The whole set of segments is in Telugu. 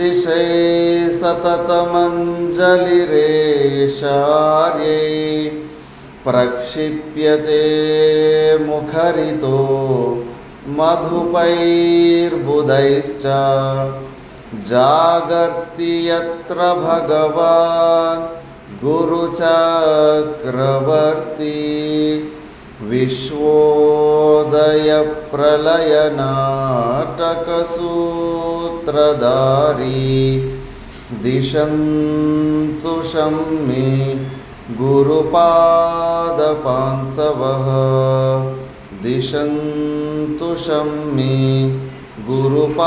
दिशै सततमञ्जलिरेशार्यै प्रक्षिप्यते मुखरितो मधुपैर्बुधैश्च जागर्ति यत्र भगवान् गुरुचक्रवर्ती विश्वोदयप्रलयनाटकसूत्रधारी दिशन्तु शम्मे गुरुपादपांसवः दिशन्तु शम्मे గురుపాదపాంసవః.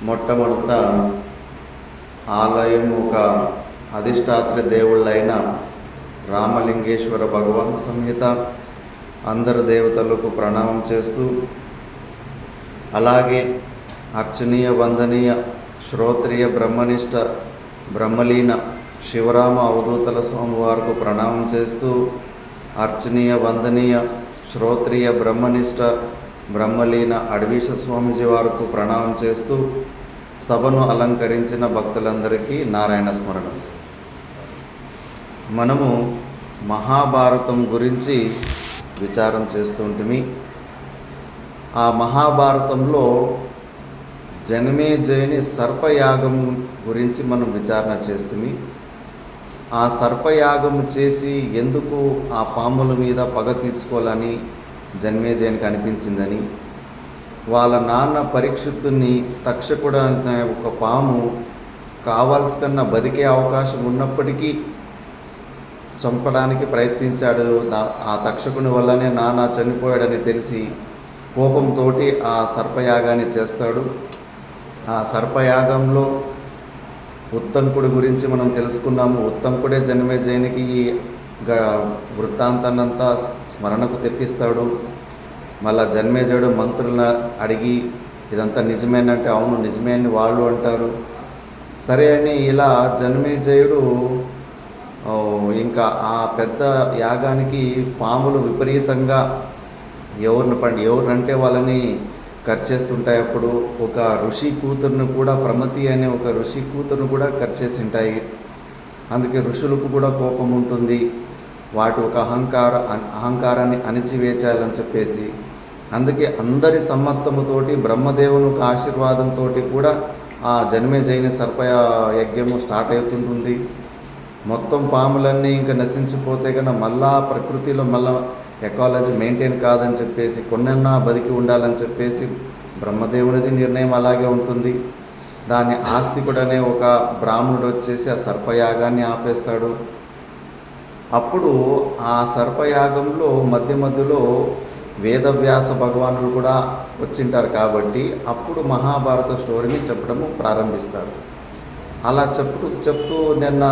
మొట్టమొదట ఆలయం ఒక అధిష్టాత్రి దేవుళ్ళైన రామలింగేశ్వర భగవాన్ సమేత అందరు దేవతలకు ప్రణామం చేస్తూ, అలాగే అర్చనీయ వందనీయ శ్రోత్రియ బ్రహ్మనిష్ట బ్రహ్మలీన శివరామ అవధూతల స్వామివారికి ప్రణామం చేస్తూ, అర్చనీయ వందనీయ శ్రోత్రియ బ్రహ్మనిష్ట బ్రహ్మలీన అడవీశ స్వామిజీ వారికి ప్రణామం చేస్తూ, సభను అలంకరించిన భక్తులందరికీ నారాయణ స్మరణం. మనము మహాభారతం గురించి విచారం చేస్తుంటిమి. ఆ మహాభారతంలో జనమేజయుని సర్పయాగం గురించి మనం విచారణ చేస్తుంది. ఆ సర్పయాగము చేసి ఎందుకు ఆ పాముల మీద పగ తీర్చుకోవాలని జనమేజయునికి అనిపించిందని, వాళ్ళ నాన్న పరీక్షిత్తుని తక్షకుడు అనే ఒక పాము కావాల్సి కన్నా బతికే అవకాశం ఉన్నప్పటికీ చంపడానికి ప్రయత్నించాడు. ఆ తక్షకుని వల్లనే నాన్న చనిపోయాడని తెలిసి కోపంతో ఆ సర్పయాగాన్ని చేస్తాడు. ఆ సర్పయాగంలో ఉత్తంకుడి గురించి మనం తెలుసుకున్నాము. ఉత్తంకుడే జనమేజయునికి ఈ వృత్తాంతాన్నంతా స్మరణకు తెప్పిస్తాడు. మళ్ళా జనమేజయుడు మంత్రులను అడిగి ఇదంతా నిజమేనంటే అవును నిజమే అని వాళ్ళు అంటారు. సరే అని ఇలా జనమేజయుడు ఇంకా ఆ పెద్ద యాగానికి పాములు విపరీతంగా ఎవరినంటే వాళ్ళని ఖర్చేస్తుంటాయి. అప్పుడు ఒక ఋషి కూతురును కూడా, ప్రమతి అనే ఒక ఋషి కూతురును కూడా ఖర్చేసి ఉంటాయి. అందుకే ఋషులకు కూడా కోపం ఉంటుంది. వాటి ఒక అహంకారాన్ని అణిచివేచాలని చెప్పేసి, అందుకే అందరి సమ్మత్తముతోటి బ్రహ్మదేవుని ఒక ఆశీర్వాదంతో కూడా ఆ జనమేజయుని సర్ప యజ్ఞము స్టార్ట్ అవుతుంటుంది. మొత్తం పాములన్నీ ఇంకా నశించిపోతే కన్నా మళ్ళా ప్రకృతిలో మళ్ళా ఎకాలజీ మెయింటైన్ కాదని చెప్పేసి కొన్నన్నా బతికి ఉండాలని చెప్పేసి బ్రహ్మదేవునిది నిర్ణయం అలాగే ఉంటుంది. దాన్ని ఆస్తికుడనే ఒక బ్రాహ్మణుడు వచ్చేసి ఆ సర్పయాగాన్ని ఆపేస్తాడు. అప్పుడు ఆ సర్పయాగంలో మధ్యలో వేదవ్యాస భగవానుడు కూడా వచ్చింటారు. కాబట్టి అప్పుడు మహాభారత స్టోరీని చెప్పడము ప్రారంభిస్తారు. అలా చెప్తూ నిన్న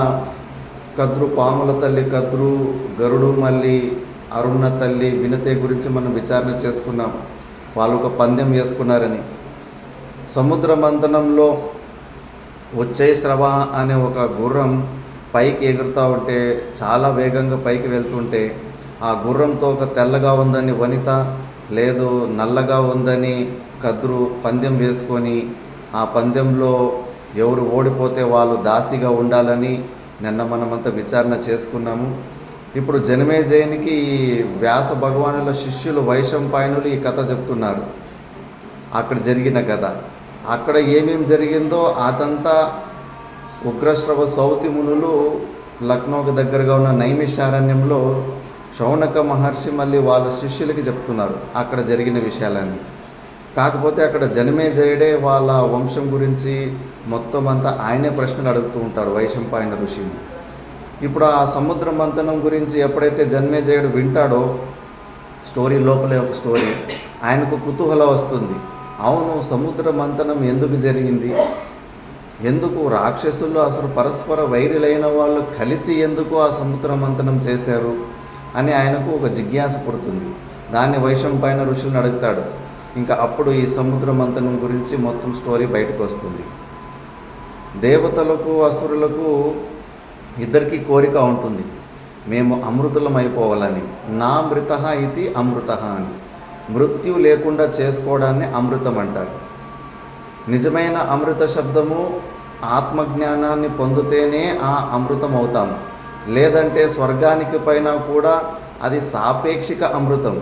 కద్రు పాముల తల్లి కద్రు, గరుడు మళ్ళీ అరుణ తల్లి వినతే గురించి మనం విచారణ చేసుకున్నాం. వాళ్ళు ఒక పందెం వేసుకున్నారని. సముద్ర మంథనంలో ఉచ్చైశ్రవ అనే ఒక గుర్రం పైకి ఎగురుతూ ఉంటే, చాలా వేగంగా పైకి వెళ్తుంటే, ఆ గుర్రంతో ఒక తెల్లగా ఉందని వనిత, లేదు నల్లగా ఉందని కద్రు పందెం వేసుకొని ఆ పందెంలో ఎవరు ఓడిపోతే వాళ్ళు దాసిగా ఉండాలని నిన్న మనమంతా విచారణ చేసుకున్నాము. ఇప్పుడు జనమేజయునికి వ్యాస భగవానుల శిష్యులు వైశంపాయనులు ఈ కథ చెప్తున్నారు. అక్కడ జరిగిన కథ, అక్కడ ఏమేమి జరిగిందో అదంతా ఉగ్రశ్రవ సౌతి మునులు లక్నోకు దగ్గరగా ఉన్న నైమిషారణ్యంలో శౌనక మహర్షి మళ్ళీ వాళ్ళ శిష్యులకి చెప్తున్నారు అక్కడ జరిగిన విషయాలన్నీ. కాకపోతే అక్కడ జనమేజయుడే వాళ్ళ వంశం గురించి మొత్తం అంతా ఆయనే ప్రశ్నలు అడుగుతూ ఉంటాడు వైశంపాయన ఋషిని. ఇప్పుడు ఆ సముద్ర మంథనం గురించి ఎప్పుడైతే జనమేజయుడు వింటాడో, స్టోరీ లోపలే ఒక స్టోరీ, ఆయనకు కుతూహలం వస్తుంది. అవును, సముద్ర మంథనం ఎందుకు జరిగింది, ఎందుకు రాక్షసులు అసలు పరస్పర వైరులైన వాళ్ళు కలిసి ఎందుకు ఆ సముద్ర మంథనం చేశారు అని ఆయనకు ఒక జిజ్ఞాస పుడుతుంది. దాన్ని వైశంపాయన ఋషులను అడుగుతాడు. ఇంకా అప్పుడు ఈ సముద్ర మంథనం గురించి మొత్తం స్టోరీ బయటకు వస్తుంది. దేవతలకు అసురులకు ఇద్దరికీ కోరిక ఉంటుంది, మేము అమృతులం అయిపోవాలని. నా మృత ఇది అమృత అని. మృత్యు లేకుండా చేసుకోవడాన్ని అమృతం అంటారు. నిజమైన అమృత శబ్దము ఆత్మజ్ఞానాన్ని పొందితేనే ఆ అమృతం అవుతాము. లేదంటే స్వర్గానికి పైన కూడా అది సాపేక్షిక అమృతం,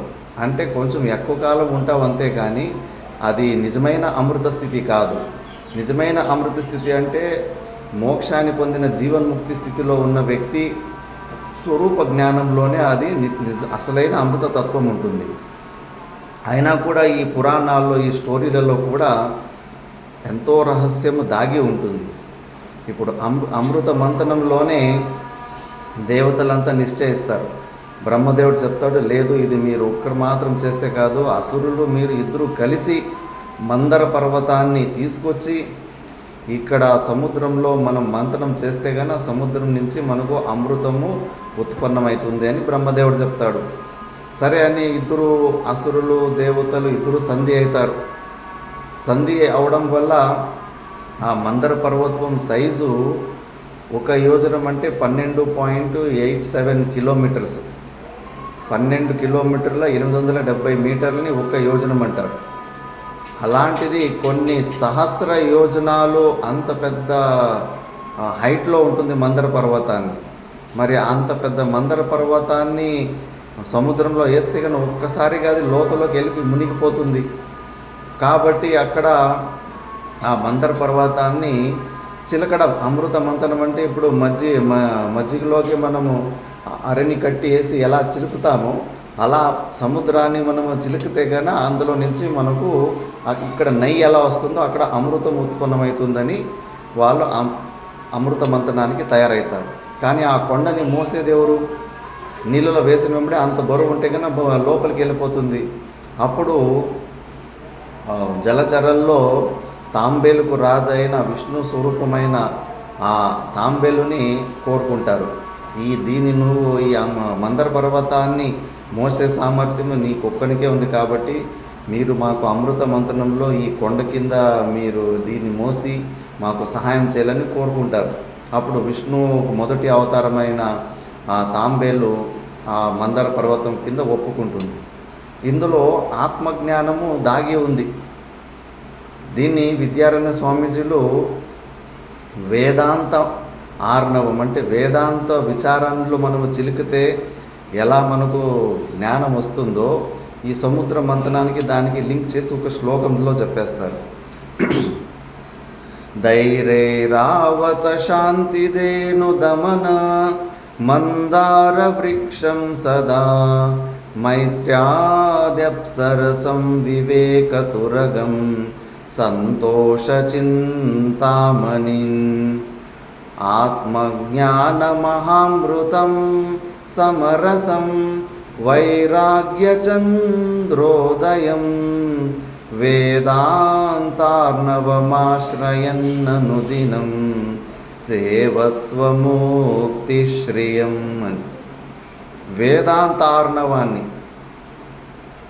అంటే కొంచెం ఎక్కువ కాలం ఉంటాం అంతే, కానీ అది నిజమైన అమృత స్థితి కాదు. నిజమైన అమృత స్థితి అంటే మోక్షాన్ని పొందిన జీవన్ముక్తి స్థితిలో ఉన్న వ్యక్తి స్వరూప జ్ఞానంలోనే అది అసలైన అమృత తత్వం ఉంటుంది. అయినా కూడా ఈ పురాణాల్లో, ఈ స్టోరీలలో కూడా ఎంతో రహస్యము దాగి ఉంటుంది. ఇప్పుడు అమృత మంథనంలోనే దేవతలంతా నిశ్చయిస్తారు. బ్రహ్మదేవుడు చెప్తాడు, లేదు ఇది మీరు ఒక్కరు మాత్రం చేస్తే కాదు, అసురులు మీరు ఇద్దరు కలిసి మందర పర్వతాన్ని తీసుకొచ్చి ఇక్కడ సముద్రంలో మనం మంథనం చేస్తే కానీ సముద్రం నుంచి మనకు అమృతము ఉత్పన్నమవుతుంది అని బ్రహ్మదేవుడు చెప్తాడు. సరే అని ఇద్దరు అసురులు దేవతలు ఇద్దరు సంధి అవుతారు. సంధి అవడం వల్ల ఆ మందర పర్వతం సైజు 1 యోజనం అంటే 12.87 కిలోమీటర్స్. 12 కిలోమీటర్ల 870 మీటర్లని 1 యోజనం అంటారు. అలాంటిది కొన్ని సహస్ర యోజనాలు అంత పెద్ద హైట్లో ఉంటుంది మందర పర్వతాన్ని. మరి అంత పెద్ద మందర పర్వతాన్ని సముద్రంలో వేస్తే కానీ ఒక్కసారిగా అది లోతులోకి వెళ్ళి మునిగిపోతుంది. కాబట్టి అక్కడ ఆ మందర పర్వతాన్ని చిలకడం, అమృత మంథనం అంటే ఇప్పుడు మజ్జిగలోకి మనము అరణి కట్టి వేసి ఎలా చిలుకుతామో అలా సముద్రాన్ని మనము చిలికితే కానీ అందులో నుంచి మనకు ఇక్కడ నెయ్యి ఎలా వస్తుందో అక్కడ అమృతం ఉత్పన్నమవుతుందని వాళ్ళు అమృత మంథనానికి తయారవుతారు. కానీ ఆ కొండని మోసేది ఎవరు? నీళ్ళలో వేసిన వెంబడే అంత బరువు ఉంటే కన్నా లోపలికి వెళ్ళిపోతుంది. అప్పుడు జలచరల్లో తాంబేలుకు రాజు అయిన విష్ణు స్వరూపమైన ఆ తాంబేలుని కోరుకుంటారు. దీన్ని నువ్వు ఈ మందర పర్వతాన్ని మోసే సామర్థ్యము నీకొక్కనికే ఉంది, కాబట్టి మీరు మాకు అమృత మంథనంలో ఈ కొండ కింద మీరు దీన్ని మోసి మాకు సహాయం చేయాలని కోరుకుంటారు. అప్పుడు విష్ణు మొదటి అవతారమైన ఆ తాంబేలు ఆ మందర పర్వతం కింద ఒప్పుకుంటుంది. ఇందులో ఆత్మజ్ఞానము దాగి ఉంది. దీన్ని విద్యారణ్య స్వామీజీలు వేదాంత ఆర్ణవం అంటే వేదాంత విచారణలు మనము చిలికితే ఎలా మనకు జ్ఞానం వస్తుందో ఈ సముద్ర మంథనానికి దానికి లింక్ చేసి ఒక శ్లోకంలో చెప్పేస్తారు. ధైర్యైరావత శాంతిదేను దమన మందార వృక్షం సదా మైత్ర్యాద్యప్సరసం వివేకతురగం సంతోషచింతామణి ఆత్మజ్ఞానమహామృతం సమరసం వైరాగ్యచంద్రోదయం వేదాంతార్ణవమాశ్రయన్ననుదినం సేవస్వముక్తిశ్రియం అని. వేదాంతార్ణవాన్ని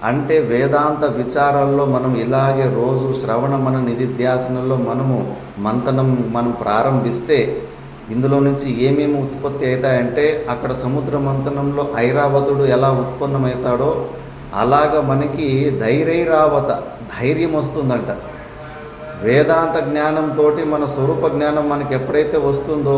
అంటే వేదాంత విచారాల్లో మనం ఇలాగే రోజు శ్రవణ మన నిధిధ్యాసనలో మనం ప్రారంభిస్తే ఇందులో నుంచి ఏమేమి ఉత్పత్తి అవుతాయంటే అక్కడ సముద్ర మంథనంలో ఐరావతుడు ఎలా ఉత్పన్నమవుతాడో అలాగ మనకి ధైర్యైరావత ధైర్యం వస్తుందంట. వేదాంత జ్ఞానంతో మన స్వరూప జ్ఞానం మనకి ఎప్పుడైతే వస్తుందో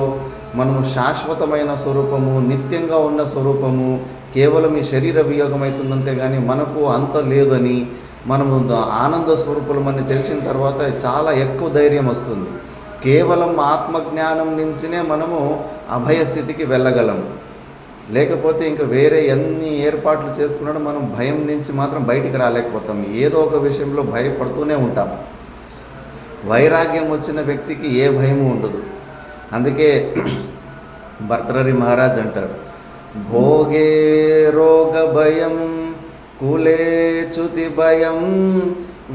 మనము శాశ్వతమైన స్వరూపము, నిత్యంగా ఉన్న స్వరూపము, కేవలం ఈ శరీర వియోగం అవుతుందంతే కానీ మనకు అంత లేదని మనము ఆనంద స్వరూపులమని తెలిసిన తర్వాత చాలా ఎక్కువ ధైర్యం వస్తుంది. కేవలం ఆత్మజ్ఞానం నుంచినే మనము అభయస్థితికి వెళ్ళగలము. లేకపోతే ఇంకా వేరే ఎన్ని ఏర్పాట్లు చేసుకున్నాడో మనం భయం నుంచి మాత్రం బయటికి రాలేకపోతాం. ఏదో ఒక విషయంలో భయపడుతూనే ఉంటాం. వైరాగ్యం వచ్చిన వ్యక్తికి ఏ భయము ఉండదు. అందుకే భర్తృహరి మహారాజ్ అంటారు, భోగే రోగ భయం కులే చ్యుతి భయం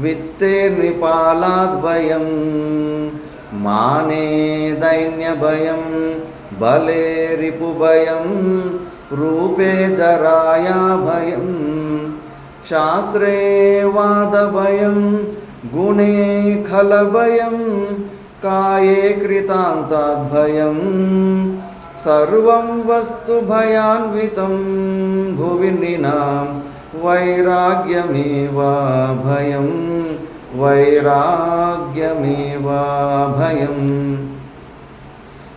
విత్తే నృపాలాద్ భయం మానే దైన్య భయం బలే రిపు భయం రూపే జరాయా భయం శాస్త్రే వాద భయం గుణే ఖల భయం కాయే కృతాంతాద్భయం సర్వం వస్తు భయాన్వితం భువి నృణాం వైరాగ్యమేవా భయం, వైరాగ్యమేవా భయం.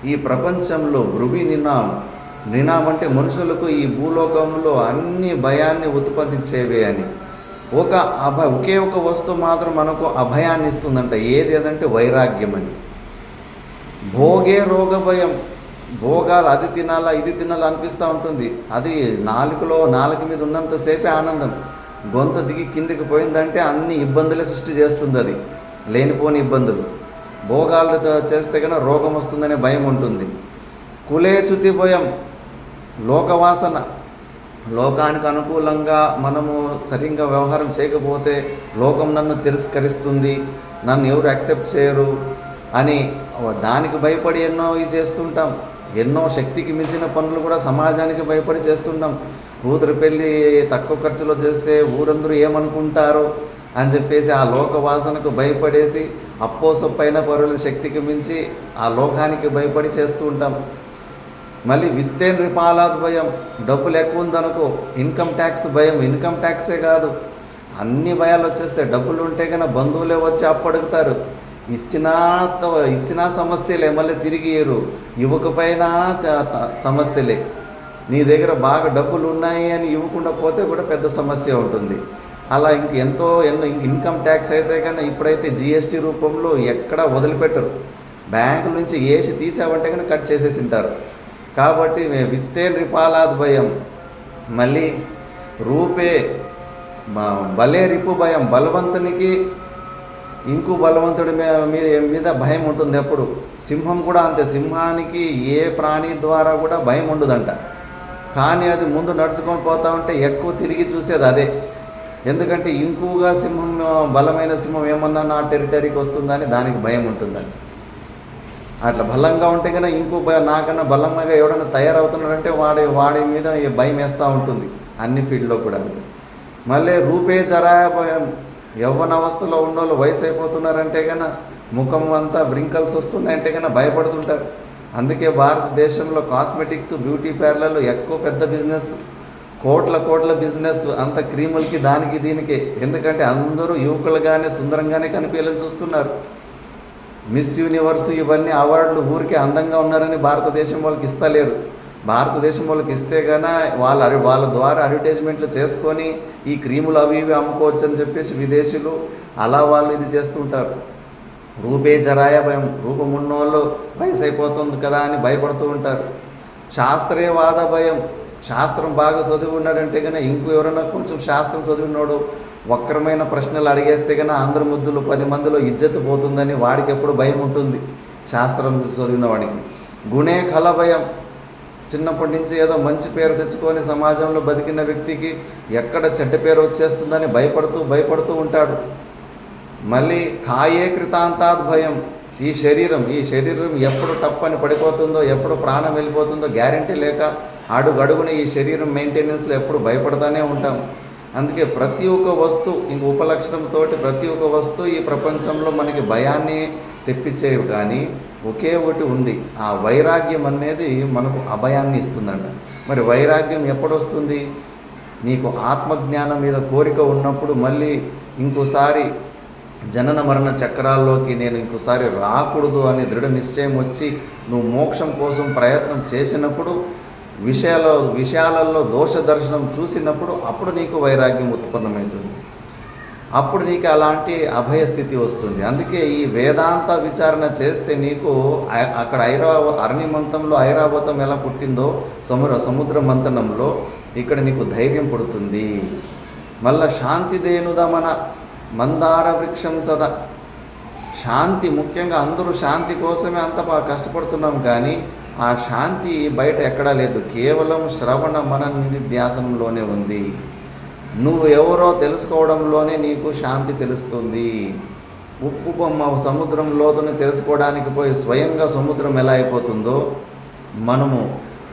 ఈ ప్రపంచంలో భృవి నినాం అంటే మనుషులకు ఈ భూలోకంలో అన్ని భయాన్ని ఉత్పత్తించేవే అని. ఒకే ఒక వస్తువు మాత్రం మనకు అభయాన్ని ఇస్తుందంట. ఏదంటే వైరాగ్యం అని. భోగే రోగ భయం. భోగాలు అది తినాలా ఇది తినాలా అనిపిస్తూ ఉంటుంది. అది నాలుక మీద ఉన్నంతసేపే ఆనందం. గొంత దిగి కిందికి పోయిందంటే అన్ని ఇబ్బందులే సృష్టి చేస్తుంది. అది లేనిపోని ఇబ్బందులు. భోగాలు చేస్తే కన్నా రోగం వస్తుందనే భయం ఉంటుంది. కులేచుతి భయం. లోకవాసన. లోకానికి అనుకూలంగా మనము సరిగ్గా వ్యవహారం చేయకపోతే లోకం నన్ను తిరస్కరిస్తుంది, నన్ను ఎవరు యాక్సెప్ట్ చేయరు అని దానికి భయపడి ఎన్నో ఇది చేస్తుంటాం. ఎన్నో శక్తికి మించిన పనులు కూడా సమాజానికి భయపడి చేస్తుంటాం. కూతురు పెళ్ళి తక్కువ ఖర్చులో చేస్తే ఊరందరూ ఏమనుకుంటారో అని చెప్పేసి ఆ లోక వాసనకు భయపడేసి అప్పో సొప్పైన పరుల శక్తికి మించి ఆ లోకానికి భయపడి చేస్తూ ఉంటాం. మళ్ళీ విత్తేన్ రిపాలాద్ భయం. డబ్బులు ఎక్కువ ఉందనుకో ఇన్కమ్ ట్యాక్స్ భయం. ఇన్కమ్ ట్యాక్సే కాదు, అన్ని భయాలు వచ్చేస్తాయి. డబ్బులు ఉంటే కన్నా బంధువులే వచ్చి అప్పడుగుతారు. ఇచ్చినా సమస్యలే, మళ్ళీ తిరిగి ఇయ్యరు. ఇవ్వకపోయినా సమస్యలే. నీ దగ్గర బాగా డబ్బులు ఉన్నాయి అని ఇవ్వకుండా పోతే కూడా పెద్ద సమస్య ఉంటుంది. అలా ఎన్నో ఇన్కమ్ ట్యాక్స్ అయితే కానీ ఇప్పుడైతే జిఎస్టీ రూపంలో ఎక్కడా వదిలిపెట్టరు. బ్యాంకుల నుంచి ఏసి తీసావంటే కానీ కట్ చేసేసి ఉంటారు. కాబట్టి విత్తే రిపాలాద్ భయం. మళ్ళీ రూపే బలే రిపు భయం. బలవంతునికి ఇంకో బలవంతుడి మీద భయం ఉంటుంది ఎప్పుడు. సింహం కూడా అంతే. సింహానికి ఏ ప్రాణి ద్వారా కూడా భయం ఉండదంట. కానీ అది ముందు నడుచుకొని పోతా ఉంటే ఎక్కువ తిరిగి చూసేది అదే. ఎందుకంటే ఇంకుగా బలమైన సింహం ఏమన్నా నా టెరిటరీకి వస్తుందని దానికి భయం ఉంటుందని. అట్లా బలంగా ఉంటే కన్నా నాకన్నా బలంగా ఎవడన్నా తయారవుతున్నాడంటే వాడి మీద భయం వేస్తూ ఉంటుంది అన్ని ఫీల్డ్లో కూడా. మళ్ళీ రూపే జరాయ భయం. యవ్వన అవస్థలో ఉన్నోళ్ళు వయసు అయిపోతున్నారంటే కన్నా ముఖం అంతా బ్రింకల్స్ వస్తున్నాయంటే కన్నా భయపడుతుంటారు. అందుకే భారతదేశంలో కాస్మెటిక్స్ బ్యూటీ పార్లర్లు ఎక్కువ పెద్ద బిజినెస్. కోట్ల బిజినెస్. అంత క్రీములకి దానికి దీనికి. ఎందుకంటే అందరూ యువకులుగానే సుందరంగానే కనిపించాలని చూస్తున్నారు. మిస్ యూనివర్స్ ఇవన్నీ అవార్డులు ఊరికే అందంగా ఉన్నారని భారతదేశం వాళ్ళకి ఇస్తలేరు. భారతదేశం వాళ్ళకి ఇస్తే కన్నా వాళ్ళ ద్వారా అడ్వర్టైజ్మెంట్లు చేసుకొని ఈ క్రీములు అవి ఇవి అమ్ముకోవచ్చు అని చెప్పేసి విదేశీయులు అలా వాళ్ళు ఇది చేస్తుంటారు. రూపే జరాయ భయం. రూపం ఉన్నోళ్ళు వయసు అయిపోతుంది కదా అని భయపడుతూ ఉంటారు. శాస్త్రీయవాద భయం. శాస్త్రం బాగా చదివి ఉన్నాడంటే కన్నా ఎవరైనా కొంచెం శాస్త్రం చదివినోడు వక్రమైన ప్రశ్నలు అడిగేస్తే కన్నా అందరి ముద్దులు 10 మందిలో ఇజ్జత్ పోతుందని వాడికి ఎప్పుడు భయం ఉంటుంది శాస్త్రం చదివిన వాడికి. గుణే కల భయం. చిన్నప్పటి నుంచి ఏదో మంచి పేరు తెచ్చుకొని సమాజంలో బతికిన వ్యక్తికి ఎక్కడ చెడ్డ పేరు వచ్చేస్తుందని భయపడుతూ ఉంటాడు. మళ్ళీ కాయే కృతాంతాద్ భయం. ఈ శరీరం ఎప్పుడు టప్పని పడిపోతుందో, ఎప్పుడు ప్రాణం వెళ్ళిపోతుందో గ్యారంటీ లేక అడుగడుగున ఈ శరీరం మెయింటెనెన్స్లో ఎప్పుడు భయపడతానే ఉంటాం. అందుకే ప్రతి ఒక్క వస్తువు ఉపలక్షణంతో ప్రతి ఒక్క వస్తువు ఈ ప్రపంచంలో మనకి భయాన్ని తెప్పించేవి. కానీ ఒకే ఒకటి ఉంది, ఆ వైరాగ్యం అనేది మనకు అభయాన్ని ఇస్తుందంట. మరి వైరాగ్యం ఎప్పుడు వస్తుంది? నీకు ఆత్మజ్ఞానం మీద కోరిక ఉన్నప్పుడు, మళ్ళీ ఇంకోసారి జనన మరణ చక్రాల్లోకి నేను ఇంకోసారి రాకూడదు అనే దృఢ నిశ్చయం వచ్చి నువ్వు మోక్షం కోసం ప్రయత్నం చేసినప్పుడు, విషయాలలో దోష దర్శనం చూసినప్పుడు అప్పుడు నీకు వైరాగ్యం ఉత్పన్నమవుతుంది. అప్పుడు నీకు అలాంటి అభయస్థితి వస్తుంది. అందుకే ఈ వేదాంత విచారణ చేస్తే నీకు అక్కడ అరణ్యమంతంలో ఐరావతం ఎలా పుట్టిందో సముద్ర మంతనంలో ఇక్కడ నీకు ధైర్యం పుడుతుంది. మళ్ళా శాంతిదేనుదమన మందార వృక్షం సదా. శాంతి ముఖ్యంగా అందరూ శాంతి కోసమే అంత కష్టపడుతున్నాం. కానీ ఆ శాంతి బయట ఎక్కడా లేదు. కేవలం శ్రవణ మన నిధ్యాసనంలోనే ఉంది. నువ్వు ఎవరో తెలుసుకోవడంలోనే నీకు శాంతి తెలుస్తుంది. ఉప్పు బొమ్మ సముద్రం లోతుని తెలుసుకోవడానికి పోయి స్వయంగా సముద్రం ఎలా అయిపోతుందో, మనము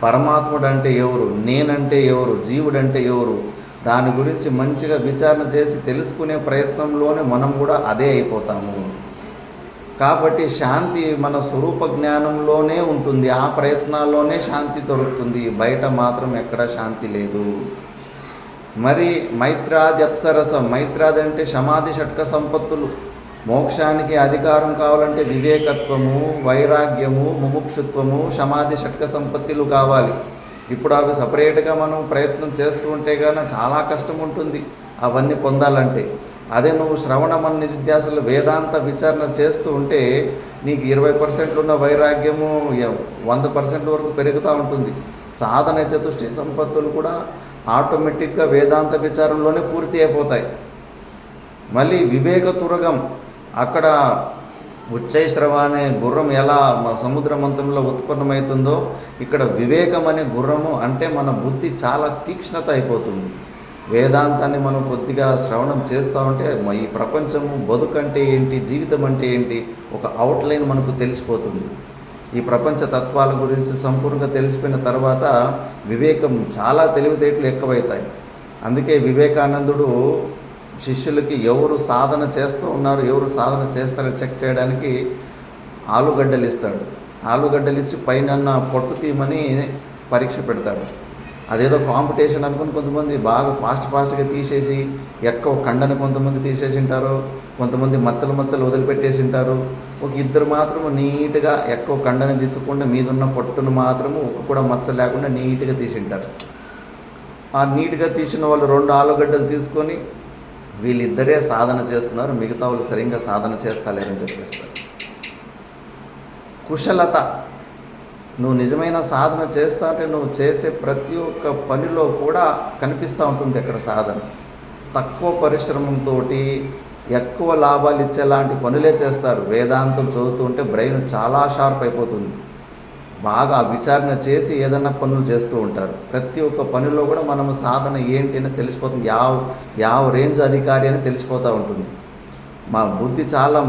పరమాత్ముడు అంటే ఎవరు, నేనంటే ఎవరు, జీవుడంటే ఎవరు, దాని గురించి మంచిగా విచారణ చేసి తెలుసుకునే ప్రయత్నంలోనే మనం కూడా అదే అయిపోతాము. కాబట్టి శాంతి మన స్వరూప జ్ఞానంలోనే ఉంటుంది. ఆ ప్రయత్నాల్లోనే శాంతి దొరుకుతుంది. బయట మాత్రం ఎక్కడ శాంతి లేదు. మరి మైత్రాది అప్సరసం, మైత్రాది అంటే సమాధి షట్క సంపత్తులు. మోక్షానికి అధికారం కావాలంటే వివేకత్వము, వైరాగ్యము, ముముక్షుత్వము, సమాధి షట్క సంపత్తులు కావాలి. ఇప్పుడు అవి సపరేట్గా మనం ప్రయత్నం చేస్తూ ఉంటే కానీ చాలా కష్టం ఉంటుంది అవన్నీ పొందాలంటే. అదే నువ్వు శ్రవణ మన నిధ్యాసలు వేదాంత విచారణ చేస్తూ ఉంటే నీకు 20% ఉన్న వైరాగ్యము 100% వరకు పెరుగుతూ ఉంటుంది. సాధన చతుష్టి సంపత్తులు కూడా ఆటోమేటిక్గా వేదాంత విచారంలోనే పూర్తి అయిపోతాయి. మళ్ళీ వివేక తురగం, అక్కడ ఉచ్చైశ్రవ అనే గుర్రం ఎలా సముద్ర మంత్రంలో ఉత్పన్నమవుతుందో ఇక్కడ వివేకం అనే గుర్రము అంటే మన బుద్ధి చాలా తీక్ష్ణత అయిపోతుంది. వేదాంతాన్ని మనం కొద్దిగా శ్రవణం చేస్తూ ఉంటే ఈ ప్రపంచము, బతుకంటే ఏంటి, జీవితం అంటే ఏంటి, ఒక అవుట్లైన్ మనకు తెలిసిపోతుంది. ఈ ప్రపంచ తత్వాల గురించి సంపూర్ణంగా తెలిసిపోయిన తర్వాత వివేకం చాలా తెలివితేటలు ఎక్కువవుతాయి. అందుకే వివేకానందుడు శిష్యులకి ఎవరు సాధన చేస్తూ ఉన్నారు, ఎవరు సాధన చేస్తారని చెక్ చేయడానికి ఆలుగడ్డలు ఇస్తాడు. ఆలుగడ్డలు ఇచ్చి పైన పొట్టు తీయమని పరీక్ష పెడతాడు. అదేదో కాంపిటీషన్ అనుకుని కొంతమంది బాగా ఫాస్ట్గా తీసేసి ఎక్కువ కండని కొంతమంది తీసేసి ఉంటారు, కొంతమంది మచ్చలు వదిలిపెట్టేసి ఉంటారు. ఒక ఇద్దరు మాత్రం నీట్గా ఎక్కువ కండని తీసుకుంటే మీదున్న పొట్టును మాత్రము ఒక కూడా మచ్చ లేకుండా నీట్గా తీసి ఉంటారు. ఆ నీట్గా తీసిన వాళ్ళు 2 ఆలుగడ్డలు తీసుకొని వీళ్ళిద్దరే సాధన చేస్తున్నారు, మిగతా వాళ్ళు సరిగ్గా సాధన చేస్తలేరని చెప్పేస్తారు. కుశలత, నువ్వు నిజమైన సాధన చేస్తా అంటే నువ్వు చేసే ప్రతి ఒక్క పనిలో కూడా కనిపిస్తూ ఉంటుంది అక్కడ సాధన. తక్కువ పరిశ్రమంతో ఎక్కువ లాభాలు ఇచ్చేలాంటి పనులే చేస్తారు. వేదాంతం చదువుతూ ఉంటే బ్రెయిన్ చాలా షార్ప్ అయిపోతుంది. బాగా విచారణ చేసి ఏదన్నా పనులు చేస్తూ ఉంటారు. ప్రతి ఒక్క పనిలో కూడా మనము సాధన ఏంటి అని తెలిసిపోతుంది. యావ రేంజ్ అధికారి అని తెలిసిపోతూ ఉంటుంది. మా బుద్ధి చాలా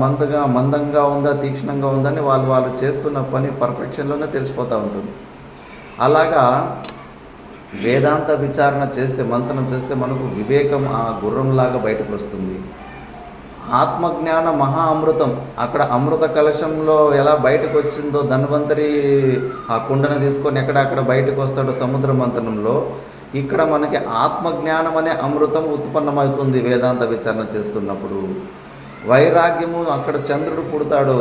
మందంగా ఉందా, తీక్ష్ణంగా ఉందని వాళ్ళు చేస్తున్న పని పర్ఫెక్షన్లోనే తెలిసిపోతూ ఉంటుంది. అలాగా వేదాంత విచారణ చేస్తే, మంథనం చేస్తే మనకు వివేకం ఆ గుర్రంలాగా బయటకు వస్తుంది. ఆత్మజ్ఞాన మహా అమృతం, అక్కడ అమృత కలశంలో ఎలా బయటకు వచ్చిందో ధన్వంతరి ఆ కుండను తీసుకొని అక్కడ బయటకు వస్తాడో సముద్ర మంథనంలో, ఇక్కడ మనకి ఆత్మజ్ఞానం అనే అమృతం ఉత్పన్నమవుతుంది వేదాంత విచారణ చేస్తున్నప్పుడు. వైరాగ్యము, అక్కడ చంద్రుడు పుడతాడు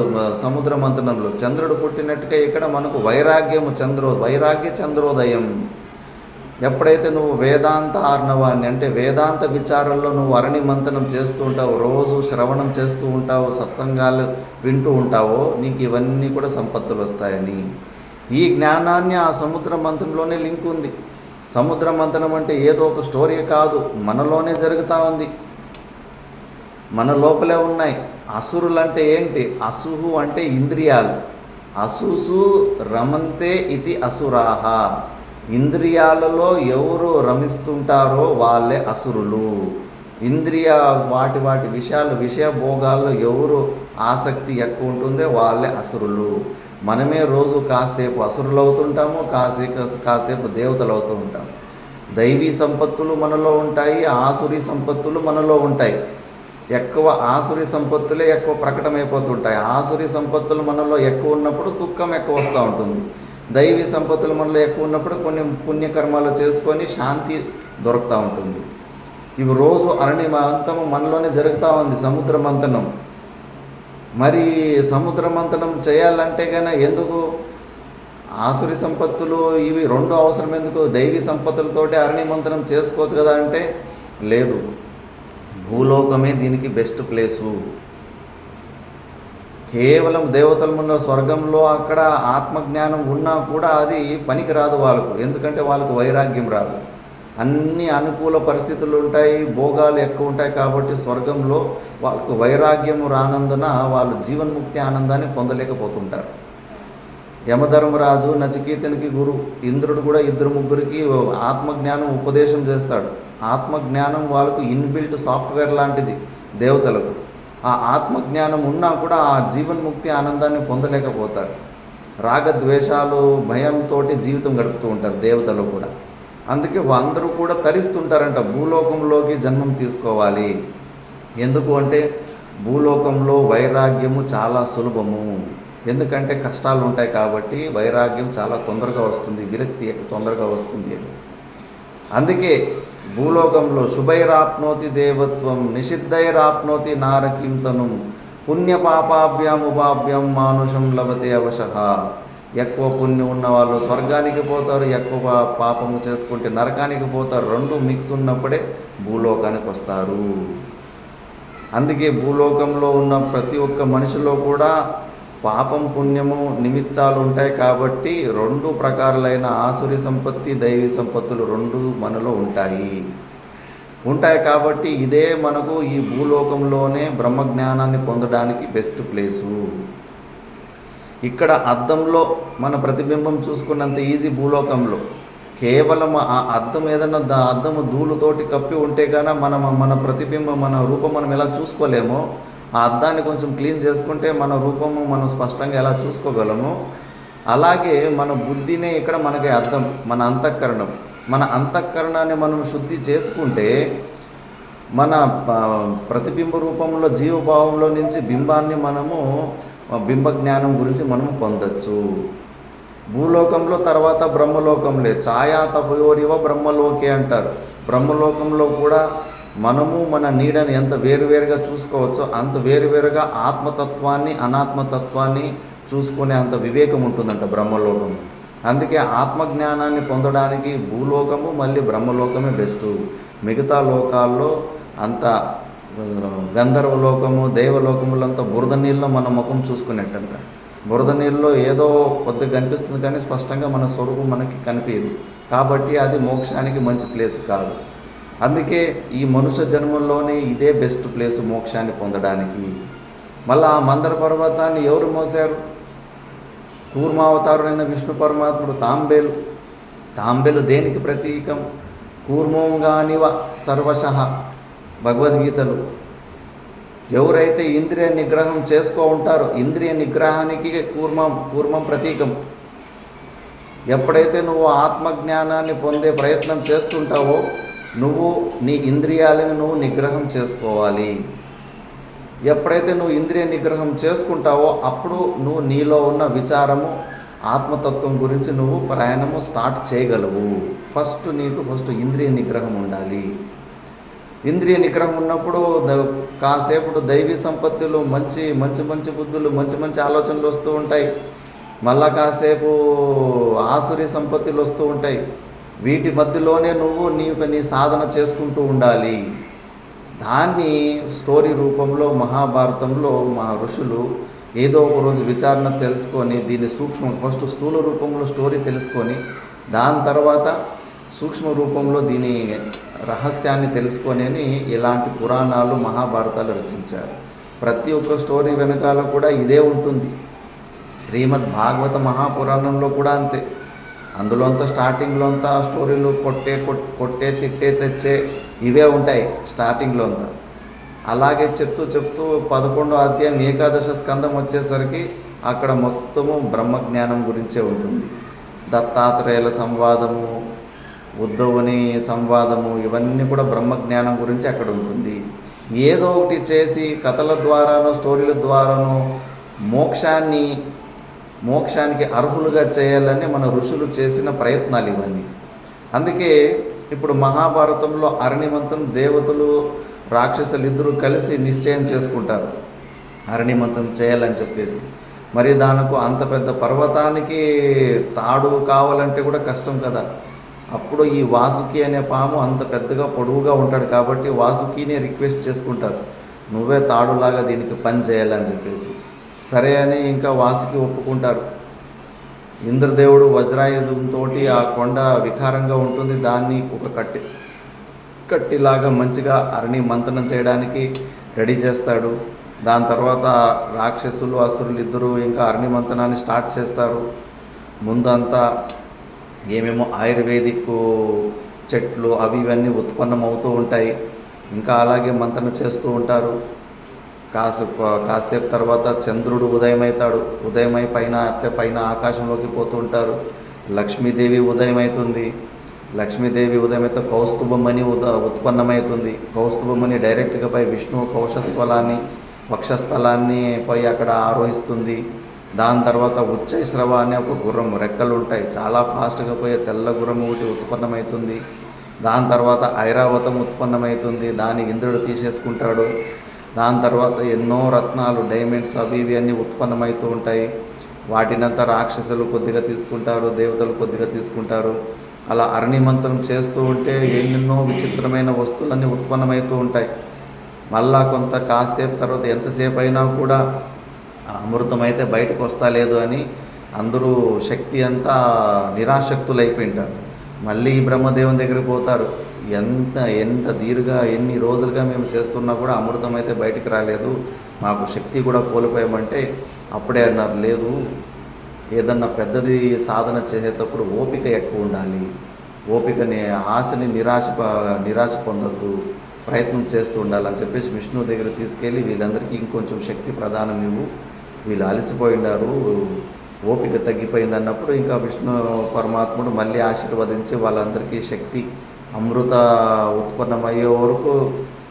సముద్ర మంథనంలో, చంద్రుడు పుట్టినట్టుగా ఇక్కడ మనకు వైరాగ్యము వైరాగ్య చంద్రోదయం. ఎప్పుడైతే నువ్వు వేదాంత ఆర్ణవాన్ని అంటే వేదాంత విచారంలో నువ్వు అరణి మంథనం చేస్తూ ఉంటావు, రోజు శ్రవణం చేస్తూ ఉంటావు, సత్సంగాలు వింటూ ఉంటావో నీకు ఇవన్నీ కూడా సంపత్తులు వస్తాయని. ఈ జ్ఞానాన్ని ఆ సముద్ర మంథనంలోనే లింక్ ఉంది. సముద్ర మంథనం అంటే ఏదో ఒక స్టోరీ కాదు, మనలోనే జరుగుతూ ఉంది, మన లోపలే ఉన్నాయి. అసురులు అంటే ఏంటి? అసుహు అంటే ఇంద్రియాలు. అసుసు రమంతే ఇది అసురాహ, ఇంద్రియాలలో ఎవరు రమిస్తుంటారో వాళ్ళే అసురులు. వాటి విషయ భోగాల్లో ఎవరు ఆసక్తి ఎక్కువ ఉంటుందో వాళ్ళే అసురులు. మనమే రోజు కాసేపు అసురులు అవుతుంటాము, కాసేపు దేవతలు అవుతూ ఉంటాము. దైవీ సంపత్తులు మనలో ఉంటాయి, ఆసురీ సంపత్తులు మనలో ఉంటాయి. ఎక్కువ ఆసురీ సంపత్తులే ఎక్కువ ప్రకటమైపోతుంటాయి. ఆసురీ సంపత్తులు మనలో ఎక్కువ ఉన్నప్పుడు దుఃఖం ఎక్కువ వస్తూ ఉంటుంది. దైవీ సంపత్తులు మనలో ఎక్కువ ఉన్నప్పుడు కొన్ని పుణ్యకర్మాలు చేసుకొని శాంతి దొరుకుతూ ఉంటుంది. ఇవి రోజు మంతము మనలోనే జరుగుతూ ఉంది సముద్ర మంథనం. మరి సముద్ర మంథనం చేయాలంటే కన్నా ఎందుకు ఆసురి సంపత్తులు ఇవి 2 అవసరం ఎందుకు? దైవీ సంపత్తులతోటి మంథనం చేసుకోవచ్చు కదా అంటే లేదు, భూలోకమే దీనికి బెస్ట్ ప్లేసు. కేవలం దేవతలు ఉన్న స్వర్గంలో అక్కడ ఆత్మజ్ఞానం ఉన్నా కూడా అది పనికి రాదు వాళ్ళకు, ఎందుకంటే వాళ్ళకు వైరాగ్యం రాదు. అన్ని అనుకూల పరిస్థితులు ఉంటాయి, భోగాలు ఎక్కువ ఉంటాయి కాబట్టి స్వర్గంలో వాళ్ళకు వైరాగ్యము రానందున వాళ్ళు జీవన్ముక్తి ఆనందాన్ని పొందలేకపోతుంటారు. యమధర్మరాజు నచికేతునికి గురు, ఇంద్రుడు కూడా 2-3కి ఆత్మజ్ఞానం ఉపదేశం చేస్తాడు. ఆత్మజ్ఞానం వాళ్ళకు ఇన్బిల్ట్ సాఫ్ట్వేర్ లాంటిది దేవతలకు. ఆ ఆత్మజ్ఞానం ఉన్నా కూడా ఆ జీవన్ముక్తి ఆనందాన్ని పొందలేకపోతారు. రాగద్వేషాలు భయంతో జీవితం గడుపుతూ ఉంటారు దేవతలు కూడా. అందుకే అందరూ కూడా తరిస్తుంటారంట భూలోకంలోకి జన్మం తీసుకోవాలి. ఎందుకు అంటే భూలోకంలో వైరాగ్యము చాలా సులభము, ఎందుకంటే కష్టాలు ఉంటాయి కాబట్టి వైరాగ్యం చాలా తొందరగా వస్తుంది, విరక్తి తొందరగా వస్తుంది. అందుకే భూలోకంలో శుభైరాప్నోతి దేవత్వం నిషిద్ధైరాప్నోతి నారకీంతనం పుణ్యపాపాభ్యాం ఉపాభ్యాం మానుషం లభతే అవశః. ఎక్కువ పుణ్యం ఉన్న వాళ్ళు స్వర్గానికి పోతారు, ఎక్కువ పాపము చేసుకుంటే నరకానికి పోతారు. రెండు మిక్స్ ఉన్నప్పుడే భూలోకానికి వస్తారు. అందుకే భూలోకంలో ఉన్న ప్రతి ఒక్క మనిషిలో కూడా పాపం పుణ్యము నిమిత్తాలు ఉంటాయి. కాబట్టి రెండు ప్రకారాలైన ఆసురి సంపత్తి దైవీ సంపత్తులు రెండు మనలో ఉంటాయి కాబట్టి ఇదే మనకు ఈ భూలోకంలోనే బ్రహ్మజ్ఞానాన్ని పొందడానికి బెస్ట్ ప్లేసు. ఇక్కడ అద్దంలో మన ప్రతిబింబం చూసుకున్నంత ఈజీ భూలోకంలో. కేవలం ఆ అద్దం ఏదన్నా అద్దము ధూళితోటి కప్పి ఉంటే కానీ మన ప్రతిబింబం మన రూపం మనం ఎలా చూసుకోలేమో, ఆ అద్దాన్ని కొంచెం క్లీన్ చేసుకుంటే మన రూపము మనం స్పష్టంగా ఎలా చూసుకోగలము. అలాగే మన బుద్ధినే ఇక్కడ మనకి అద్దం, మన అంతఃకరణం. మన అంతఃకరణాన్ని మనం శుద్ధి చేసుకుంటే మన ప్రతిబింబ రూపంలో జీవభావంలో నుంచి బింబాన్ని మనము బింబ జ్ఞానం గురించి మనము పొందొచ్చు. భూలోకంలో తర్వాత బ్రహ్మలోకంలే ఛాయా తపయోరివ బ్రహ్మలోకే అంటారు. బ్రహ్మలోకంలో కూడా మనము మన నీడని ఎంత వేరువేరుగా చూసుకోవచ్చో అంత వేరువేరుగా ఆత్మతత్వాన్ని అనాత్మతత్వాన్ని చూసుకునే అంత వివేకం ఉంటుందంట బ్రహ్మలోకం. అందుకే ఆత్మజ్ఞానాన్ని పొందడానికి భూలోకము మళ్ళీ బ్రహ్మలోకమే బెస్ట్. మిగతా లోకాల్లో అంత గంధర్వలోకము దేవలోకములంతా బురద నీళ్ళలో మన ముఖం చూసుకునేటంట. బురద నీళ్ళలో ఏదో కొద్దిగా కనిపిస్తుంది కానీ స్పష్టంగా మన స్వరూపం మనకి కనిపించదు. కాబట్టి అది మోక్షానికి మంచి ప్లేస్ కాదు. అందుకే ఈ మనుష్య జన్మల్లోనే ఇదే బెస్ట్ ప్లేస్ మోక్షాన్ని పొందడానికి. మళ్ళీ ఆ మందర పర్వతాన్ని ఎవరు మోసారు? కూర్మావతారుడైన విష్ణు పరమాత్ముడు. తాంబేలు దేనికి ప్రతీకం? కూర్మోంగానివ సర్వశః భగవద్గీతలు. ఎవరైతే ఇంద్రియ నిగ్రహం చేసుకో ఉంటారో, ఇంద్రియ నిగ్రహానికి కూర్మం ప్రతీకం. ఎప్పుడైతే నువ్వు ఆత్మజ్ఞానాన్ని పొందే ప్రయత్నం చేస్తుంటావో నువ్వు నీ ఇంద్రియాలను నువ్వు నిగ్రహం చేసుకోవాలి. ఎప్పుడైతే నువ్వు ఇంద్రియ నిగ్రహం చేసుకుంటావో అప్పుడు నువ్వు నీలో ఉన్న విచారము ఆత్మతత్వం గురించి నువ్వు ప్రయాణము స్టార్ట్ చేయగలవు. ఫస్ట్ ఇంద్రియ నిగ్రహం ఉండాలి. ఇంద్రియ నిగ్రహం ఉన్నప్పుడు కాసేపు దైవీ సంపత్తులు మంచి మంచి మంచి బుద్ధులు మంచి మంచి ఆలోచనలు వస్తూ ఉంటాయి. మళ్ళా కాసేపు ఆసురి సంపత్తులు వస్తూ ఉంటాయి. వీటి మధ్యలోనే నువ్వు నీ సాధన చేసుకుంటూ ఉండాలి. దాన్ని స్టోరీ రూపంలో మహాభారతంలో మా ఋషులు ఏదో ఒక రోజు విచారణ తెలుసుకొని దీన్ని ఫస్ట్ స్థూల రూపంలో స్టోరీ తెలుసుకొని దాని తర్వాత సూక్ష్మ రూపంలో దీని రహస్యాన్ని తెలుసుకొని ఇలాంటి పురాణాలు మహాభారతాలు రచించారు. ప్రతి ఒక్క స్టోరీ వెనకాల కూడా ఇదే ఉంటుంది. శ్రీమద్ భాగవత మహాపురాణంలో కూడా అంతే. అందులో అంతా స్టార్టింగ్లో అంతా స్టోరీలు కొట్టే తిట్టే తెచ్చే ఇవే ఉంటాయి స్టార్టింగ్లో అంతా. అలాగే చెప్తూ 11వ అధ్యాయం ఏకాదశ స్కందం వచ్చేసరికి అక్కడ మొత్తము బ్రహ్మజ్ఞానం గురించే ఉంటుంది. దత్తాత్రేయుల సంవాదము, ఉద్ధవుని సంవాదము, ఇవన్నీ కూడా బ్రహ్మజ్ఞానం గురించి అక్కడ ఉంటుంది. ఏదో ఒకటి చేసి కథల ద్వారానో స్టోరీల ద్వారానో మోక్షానికి అర్హులుగా చేయాలని మన ఋషులు చేసిన ప్రయత్నాలు ఇవన్నీ. అందుకే ఇప్పుడు మహాభారతంలో అరణిమంతం దేవతలు రాక్షసులు ఇద్దరు కలిసి నిశ్చయం చేసుకుంటారు అరణిమంతం చేయాలని చెప్పేసి. మరి దానికి అంత పెద్ద పర్వతానికి తాడు కావాలంటే కూడా కష్టం కదా. అప్పుడు ఈ వాసుకి అనే పాము అంత పెద్దగా పొడవుగా ఉంటాడు కాబట్టి వాసుకిని రిక్వెస్ట్ చేసుకుంటారు, నువ్వే తాడులాగా దీనికి పని చేయాలని చెప్పేసి. సరే అని ఇంకా వాసుకి ఒప్పుకుంటారు. ఇంద్రదేవుడు వజ్రాయుధంతో ఆ కొండ వికారంగా ఉంటుంది, దాన్ని ఒక కట్టిలాగా మంచిగా అరణి మంతనం చేయడానికి రెడీ చేస్తాడు. దాని తర్వాత రాక్షసులు అసురులు ఇద్దరు ఇంకా అరణి మంతనాన్ని స్టార్ట్ చేస్తారు. ముందంతా ఏమేమో ఆయుర్వేదిక్ చెట్లు అవి ఇవన్నీ ఉత్పన్నం అవుతూ ఉంటాయి. ఇంకా అలాగే మంతన చేస్తూ ఉంటారు. కాసేపు తర్వాత చంద్రుడు ఉదయమవుతాడు. ఉదయమై పైన ఆకాశంలోకి పోతూ ఉంటారు. లక్ష్మీదేవి ఉదయమవుతుంది. లక్ష్మీదేవి ఉదయమైతే కౌస్తుభమణి ఉత్పన్నమవుతుంది. కౌస్తుభమణి డైరెక్ట్గా పై విష్ణువు వక్షస్థలాన్ని పోయి అక్కడ ఆరోహిస్తుంది. దాని తర్వాత ఉచ్చైశ్రవ అనే ఒక గుర్రం, రెక్కలు ఉంటాయి, చాలా ఫాస్ట్గా పోయే తెల్ల గుర్రం ఒకటి ఉత్పన్నమవుతుంది. దాని తర్వాత ఐరావతం ఉత్పన్నమవుతుంది, దాన్ని ఇంద్రుడు తీసేసుకుంటాడు. దాని తర్వాత ఎన్నో రత్నాలు, డైమండ్స్ అవి ఇవి అన్నీ ఉత్పన్నమవుతూ ఉంటాయి. వాటినంతా రాక్షసులు కొద్దిగా తీసుకుంటారు, దేవతలు కొద్దిగా తీసుకుంటారు. అలా అరణిమంత్రం చేస్తూ ఉంటే ఎన్నెన్నో విచిత్రమైన వస్తువులన్నీ ఉత్పన్నమవుతూ ఉంటాయి. మళ్ళా కొంత కాసేపు తర్వాత ఎంతసేపు అయినా కూడా అమృతం అయితే బయటకు వస్తలేదు అని అందరూ శక్తి అంతా నిరాశక్తులైపోయింటారు. మళ్ళీ బ్రహ్మదేవుని దగ్గరికి పోతారు. ఎంత ఎన్ని రోజులుగా మేము చేస్తున్నా కూడా అమృతం అయితే బయటికి రాలేదు, మాకు శక్తి కూడా కోల్పోయామంటే అప్పుడే అన్నారు, లేదు, ఏదన్నా పెద్దది సాధన చేసేటప్పుడు ఓపిక ఎక్కువ ఉండాలి, ఓపికని ఆశని నిరాశ పొందొద్దు, ప్రయత్నం చేస్తూ ఉండాలని చెప్పేసి విష్ణువు దగ్గర తీసుకెళ్ళి వీళ్ళందరికీ ఇంకొంచెం శక్తి ప్రదానం ఇవ్వు, వీళ్ళు అలసిపోయినారు, ఓపిక తగ్గిపోయింది అన్నప్పుడు ఇంకా విష్ణు పరమాత్ముడు మళ్ళీ ఆశీర్వదించి వాళ్ళందరికీ శక్తి అమృత ఉత్పన్నమయ్యే వరకు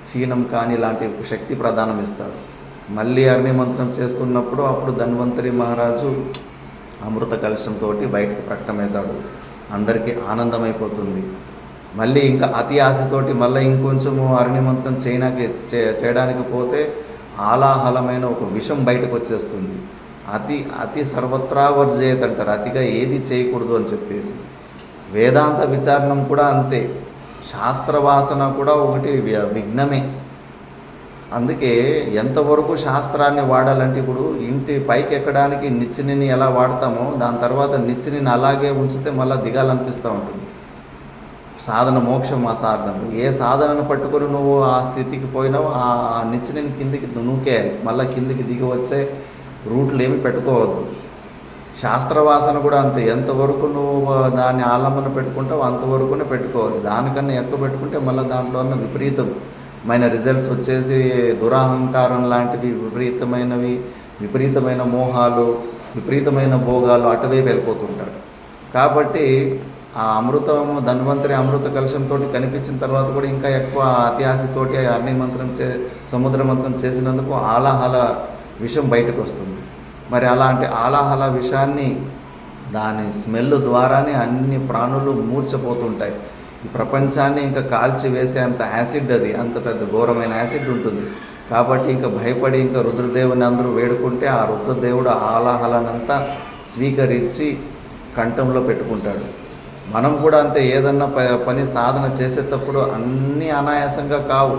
క్షీణం కాని లాంటి శక్తి ప్రదానం ఇస్తాడు. మళ్ళీ అగ్నిమంత్రం చేస్తున్నప్పుడు అప్పుడు ధన్వంతరి మహారాజు అమృత కలశంతో బయటకు ప్రకటమవుతాడు. అందరికీ ఆనందమైపోతుంది. మళ్ళీ ఇంకా అతి ఆశతోటి మళ్ళీ ఇంకొంచెము అగ్నిమంత్రం చేయడానికి పోతే ఆలాహలమైన ఒక విషం బయటకు వచ్చేస్తుంది. అతి సర్వత్రా వర్జేత్ అంటారు, అతిగా ఏది చేయకూడదు అని చెప్పేసి. వేదాంత విచారణం కూడా అంతే, శాస్త్రవాసన కూడా ఒకటి విఘ్నమే. అందుకే ఎంతవరకు శాస్త్రాన్ని వాడాలంటే ఇప్పుడు ఇంటి పైకి ఎక్కడానికి నిచ్చెనని ఎలా వాడతామో దాని తర్వాత నిచ్చెనని అలాగే ఉంచితే మళ్ళీ దిగాలనిపిస్తూ ఉంటుంది. సాధన మోక్షం ఆ సాధన. ఏ సాధనను పట్టుకొని నువ్వు ఆ స్థితికి పోయినావు ఆ నిచ్చెనని కిందికి నూకేయాలి, మళ్ళీ కిందికి దిగి వచ్చే రూట్లు ఏమి పెట్టుకోవద్దు. శాస్త్రవాసన కూడా అంతే, ఎంతవరకు నువ్వు దాన్ని ఆలంబన పెట్టుకుంటావు అంతవరకునే పెట్టుకోవాలి. దానికన్నా ఎక్కువ పెట్టుకుంటే మళ్ళీ దాంట్లో ఉన్న విపరీతమైన రిజల్ట్స్ వచ్చేసి దురహంకారం లాంటివి, విపరీతమైన మోహాలు, విపరీతమైన భోగాలు అటువైపు వెళ్ళిపోతుంటాడు. కాబట్టి ఆ అమృతము ధన్వంతరి అమృత కలశంతో కనిపించిన తర్వాత కూడా ఇంకా ఎక్కువ అత్యాశతోటి అగ్నిమంత్రం సముద్ర మంత్రం చేసినందుకు ఆలాహల విషం బయటకు వస్తుంది. మరి అలాంటి ఆలాహల విషాన్ని దాని స్మెల్ ద్వారానే అన్ని ప్రాణులు మూర్చపోతుంటాయి. ఈ ప్రపంచాన్ని ఇంకా కాల్చి వేసేంత యాసిడ్, అది అంత పెద్ద ఘోరమైన యాసిడ్ ఉంటుంది. కాబట్టి ఇంకా భయపడి ఇంకా రుద్రదేవుని అందరూ వేడుకుంటే ఆ రుద్రదేవుడు ఆలాహలనంతా స్వీకరించి కంఠంలో పెట్టుకుంటాడు. మనం కూడా అంతే, ఏదన్నా పని సాధన చేసేటప్పుడు అన్నీ అనాయాసంగా కావు.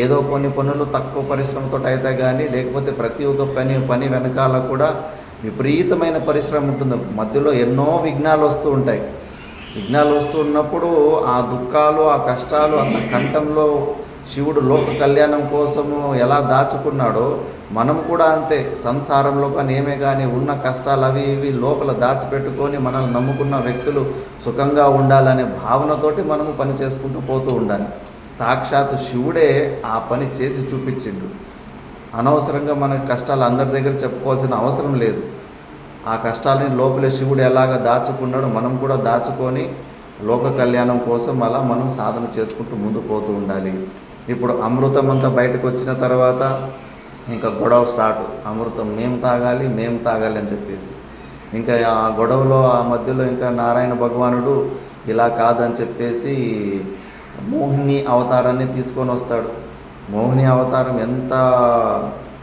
ఏదో కొన్ని పనులు తక్కువ పరిశ్రమతో అయితే కానీ, లేకపోతే ప్రతి ఒక్క పని వెనకాల కూడా విపరీతమైన పరిశ్రమ ఉంటుంది. మధ్యలో ఎన్నో విఘ్నాలు వస్తూ ఉంటాయి. విఘ్నాలు వస్తూ ఉన్నప్పుడు ఆ దుఃఖాలు, ఆ కష్టాలు అంత కంఠంలో శివుడు లోక కళ్యాణం కోసము ఎలా దాచుకున్నాడో మనం కూడా అంతే. సంసారంలో కానీ ఏమే కానీ ఉన్న కష్టాలు అవి ఇవి లోపల దాచిపెట్టుకొని మనల్ని నమ్ముకున్న వ్యక్తులు సుఖంగా ఉండాలనే భావనతోటి మనము పని చేసుకుంటూ పోతూ ఉండాలి. సాక్షాత్ శివుడే ఆ పని చేసి చూపించిండు. అనవసరంగా మనకి కష్టాలు అందరి దగ్గర చెప్పుకోవాల్సిన అవసరం లేదు. ఆ కష్టాలని లోపలే శివుడు ఎలాగ దాచుకున్నాడో మనం కూడా దాచుకొని లోక కళ్యాణం కోసం అలా మనం సాధన చేసుకుంటూ ముందు పోతూ ఉండాలి. ఇప్పుడు అమృతం అంతా బయటకు వచ్చిన తర్వాత ఇంకా గొడవ స్టార్ట్. అమృతం మేము తాగాలి అని చెప్పేసి ఇంకా ఆ గొడవలో ఆ మధ్యలో ఇంకా నారాయణ భగవానుడు ఇలా కాదని చెప్పేసి మోహిని అవతారాన్ని తీసుకొని వస్తాడు. మోహిని అవతారం ఎంత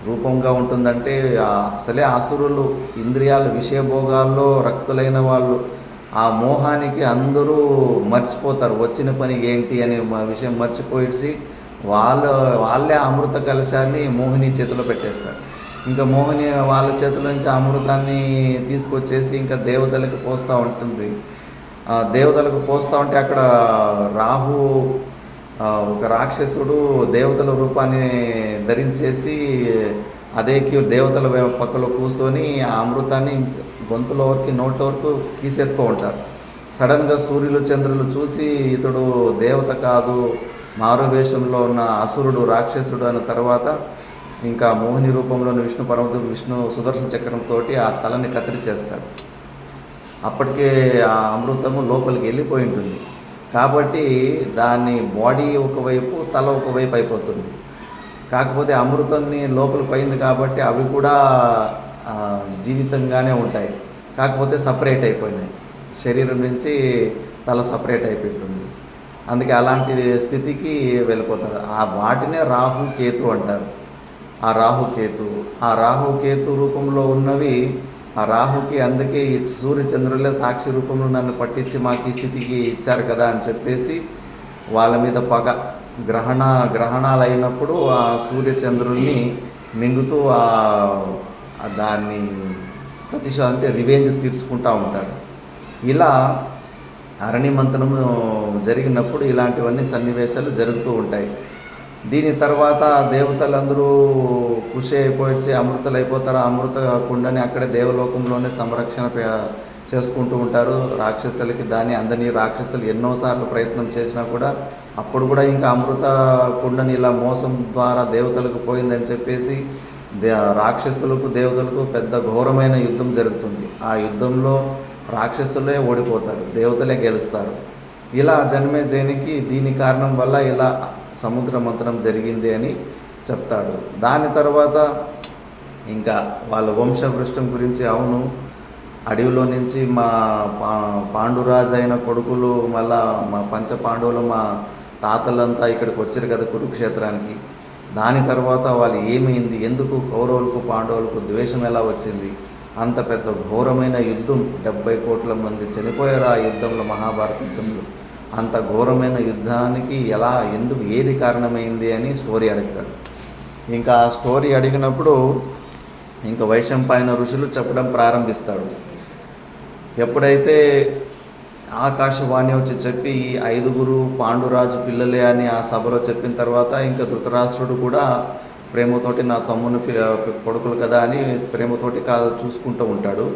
రూపంగా ఉంటుందంటే అసలే అసురులు, ఇంద్రియాల విషయభోగాల్లో రక్తులైన వాళ్ళు ఆ మోహానికి అందరూ మర్చిపోతారు. వచ్చిన పని ఏంటి అనే విషయం మర్చిపోయి వాళ్ళే అమృత కలశాన్ని మోహిని చేతిలో పెట్టేస్తారు. ఇంకా మోహిని వాళ్ళ చేతిలో నుంచి అమృతాన్ని తీసుకొచ్చేసి ఇంకా దేవతలకు పోస్తూ ఉంటుంది. దేవతలకు పోస్తూ ఉంటే అక్కడ రాహు ఒక రాక్షసుడు దేవతల రూపాన్ని ధరించేసి అదే దేవతల పక్కలో కూర్చొని ఆ అమృతాన్ని గొంతులో వరకు నోట్ల వరకు తీసేసుకో ఉంటారు. సడన్గా సూర్యులు చంద్రులు చూసి ఇతడు దేవత కాదు, మారువేషంలో ఉన్న అసురుడు, రాక్షసుడు అన్న తర్వాత ఇంకా మోహిని రూపంలోని విష్ణు సుదర్శన చక్రంతో ఆ తలని కత్తిరించేస్తాడు. అప్పటికే ఆ అమృతము లోపలికి వెళ్ళిపోయి ఉంటుంది. కాబట్టి దాని బాడీ ఒకవైపు, తల ఒకవైపు అయిపోతుంది. కాకపోతే అమృతాన్ని లోపల పోయింది కాబట్టి అవి కూడా జీవితంగానే ఉంటాయి. కాకపోతే సపరేట్ అయిపోయినాయి. శరీరం నుంచి తల సపరేట్ అయిపోతుంది. అందుకే అలాంటి స్థితికి వెళ్ళిపోతారు. ఆ వాటినే రాహు కేతు అంటారు. ఆ రాహుకేతు రూపంలో ఉన్నవి ఆ రాహుకి అందుకే ఈ సూర్యచంద్రులే సాక్షి రూపంలో నన్ను పట్టించి మాకు ఈ స్థితికి ఇచ్చారు కదా అని చెప్పేసి వాళ్ళ మీద పగ గ్రహణాలు అయినప్పుడు ఆ సూర్యచంద్రుల్ని మింగుతూ దాన్ని అంటే రివెంజ్ తీర్చుకుంటూ ఉంటారు. ఇలా అరణి మంతనము జరిగినప్పుడు ఇలాంటివన్నీ సన్నివేశాలు జరుగుతూ ఉంటాయి. దీని తర్వాత దేవతలందరూ ఖుషి అయిపోయి అమృతలు అయిపోతారు. అమృత కుండని అక్కడే దేవలోకంలోనే సంరక్షణ చేసుకుంటూ ఉంటారు. రాక్షసులకి దాన్ని అందని రాక్షసులు ఎన్నోసార్లు ప్రయత్నం చేసినా కూడా అప్పుడు కూడా ఇంకా అమృత కుండని ఇలా మోసం ద్వారా దేవతలకు పోయిందని చెప్పేసి రాక్షసులకు దేవతలకు పెద్ద ఘోరమైన యుద్ధం జరుగుతుంది. ఆ యుద్ధంలో రాక్షసులే ఓడిపోతారు, దేవతలే గెలుస్తారు. ఇలా జన్మేజయునికి దీని కారణం వల్ల ఇలా సముద్ర మంథనం జరిగింది అని చెప్తాడు. దాని తర్వాత ఇంకా వాళ్ళ వంశవృష్టం గురించి, అవును అడవిలో నుంచి మా పాండురాజు అయిన కొడుకులు మళ్ళా మా పంచపాండవులు మా తాతలంతా ఇక్కడికి వచ్చారు కదా కురుక్షేత్రానికి. దాని తర్వాత వాళ్ళు ఏమైంది, ఎందుకు కౌరవులకు పాండవులకు ద్వేషం ఎలా వచ్చింది, అంత పెద్ద ఘోరమైన యుద్ధం 70 కోట్ల మంది చనిపోయారు ఆ యుద్ధంలో, మహాభారత యుద్ధంలో. అంత ఘోరమైన యుద్ధానికి ఎందుకు ఏది కారణమైంది అని స్టోరీ అడుగుతాడు. ఇంకా ఆ స్టోరీ అడిగినప్పుడు ఇంకా వైశంపాయన ఋషులు చెప్పడం ప్రారంభిస్తాడు. ఎప్పుడైతే ఆకాశవాణి వచ్చి చెప్పి ఈ 5 పాండురాజు పిల్లలే అని ఆ సభలో చెప్పిన తర్వాత ఇంకా ధృతరాష్ట్రుడు కూడా ప్రేమతోటి నా తమ్ముని కొడుకులు కదా అని ప్రేమతోటి చూసుకుంటూ ఉంటాడు.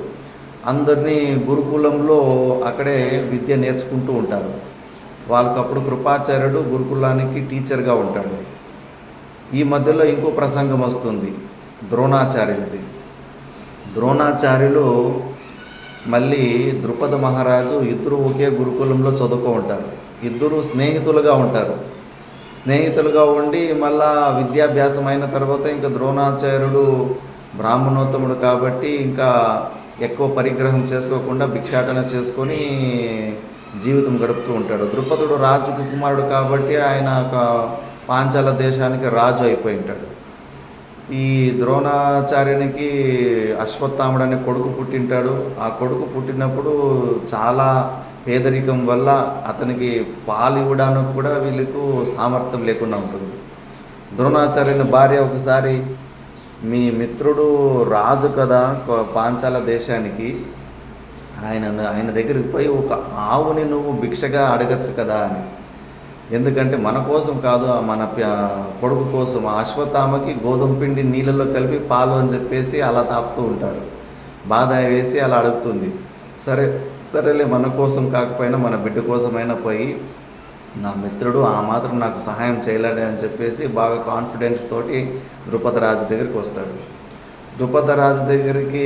అందరినీ గురుకులంలో అక్కడే విద్య నేర్చుకుంటూ ఉంటారు. వాళ్ళకప్పుడు కృపాచార్యుడు గురుకులానికి టీచర్గా ఉంటాడు. ఈ మధ్యలో ఇంకో ప్రసంగం వస్తుంది ద్రోణాచార్యులది. ద్రోణాచార్యులు మళ్ళీ ద్రుపద మహారాజు ఇద్దరు ఒకే గురుకులంలో చదువుకో ఉంటారు. ఇద్దరు స్నేహితులుగా ఉండి మళ్ళా విద్యాభ్యాసం అయిన తర్వాత ఇంకా ద్రోణాచార్యుడు బ్రాహ్మణోత్తముడు కాబట్టి ఇంకా ఎక్కువ పరిగ్రహం చేసుకోకుండా భిక్షాటన చేసుకొని జీవితం గడుపుతూ ఉంటాడు. ద్రుపదుడు రాజుకు కుమారుడు కాబట్టి ఆయన పాంచాల దేశానికి రాజు అయిపోయి ఉంటాడు. ఈ ద్రోణాచార్యునికి అశ్వత్థాముడు అనే కొడుకు పుట్టింటాడు. ఆ కొడుకు పుట్టినప్పుడు చాలా పేదరికం వల్ల అతనికి పాలు ఇవ్వడానికి కూడా వీళ్ళకు సామర్థ్యం లేకుండా ఉంటుంది. ద్రోణాచార్యుని భార్య ఒకసారి, మీ మిత్రుడు రాజు కదా పాంచాల దేశానికి, ఆయన దగ్గరికి పోయి ఒక ఆవుని నువ్వు భిక్షగా అడగచ్చు కదా అని. ఎందుకంటే మన కోసం కాదు, మన కొడుకు కోసం. ఆ అశ్వత్థామకి గోధుమ పిండి నీళ్ళలో కలిపి పాలు అని చెప్పేసి అలా తాపుతూ ఉంటారు. బాధ వేసి అలా అడుగుతుంది. సరేలే మన కోసం కాకపోయినా మన బిడ్డ కోసమైనా పోయి నా మిత్రుడు ఆ మాత్రం నాకు సహాయం చేయలేడు అని చెప్పేసి బాగా కాన్ఫిడెన్స్ తోటి ద్రుపదరాజు దగ్గరికి వస్తాడు. ద్రుపదరాజు దగ్గరికి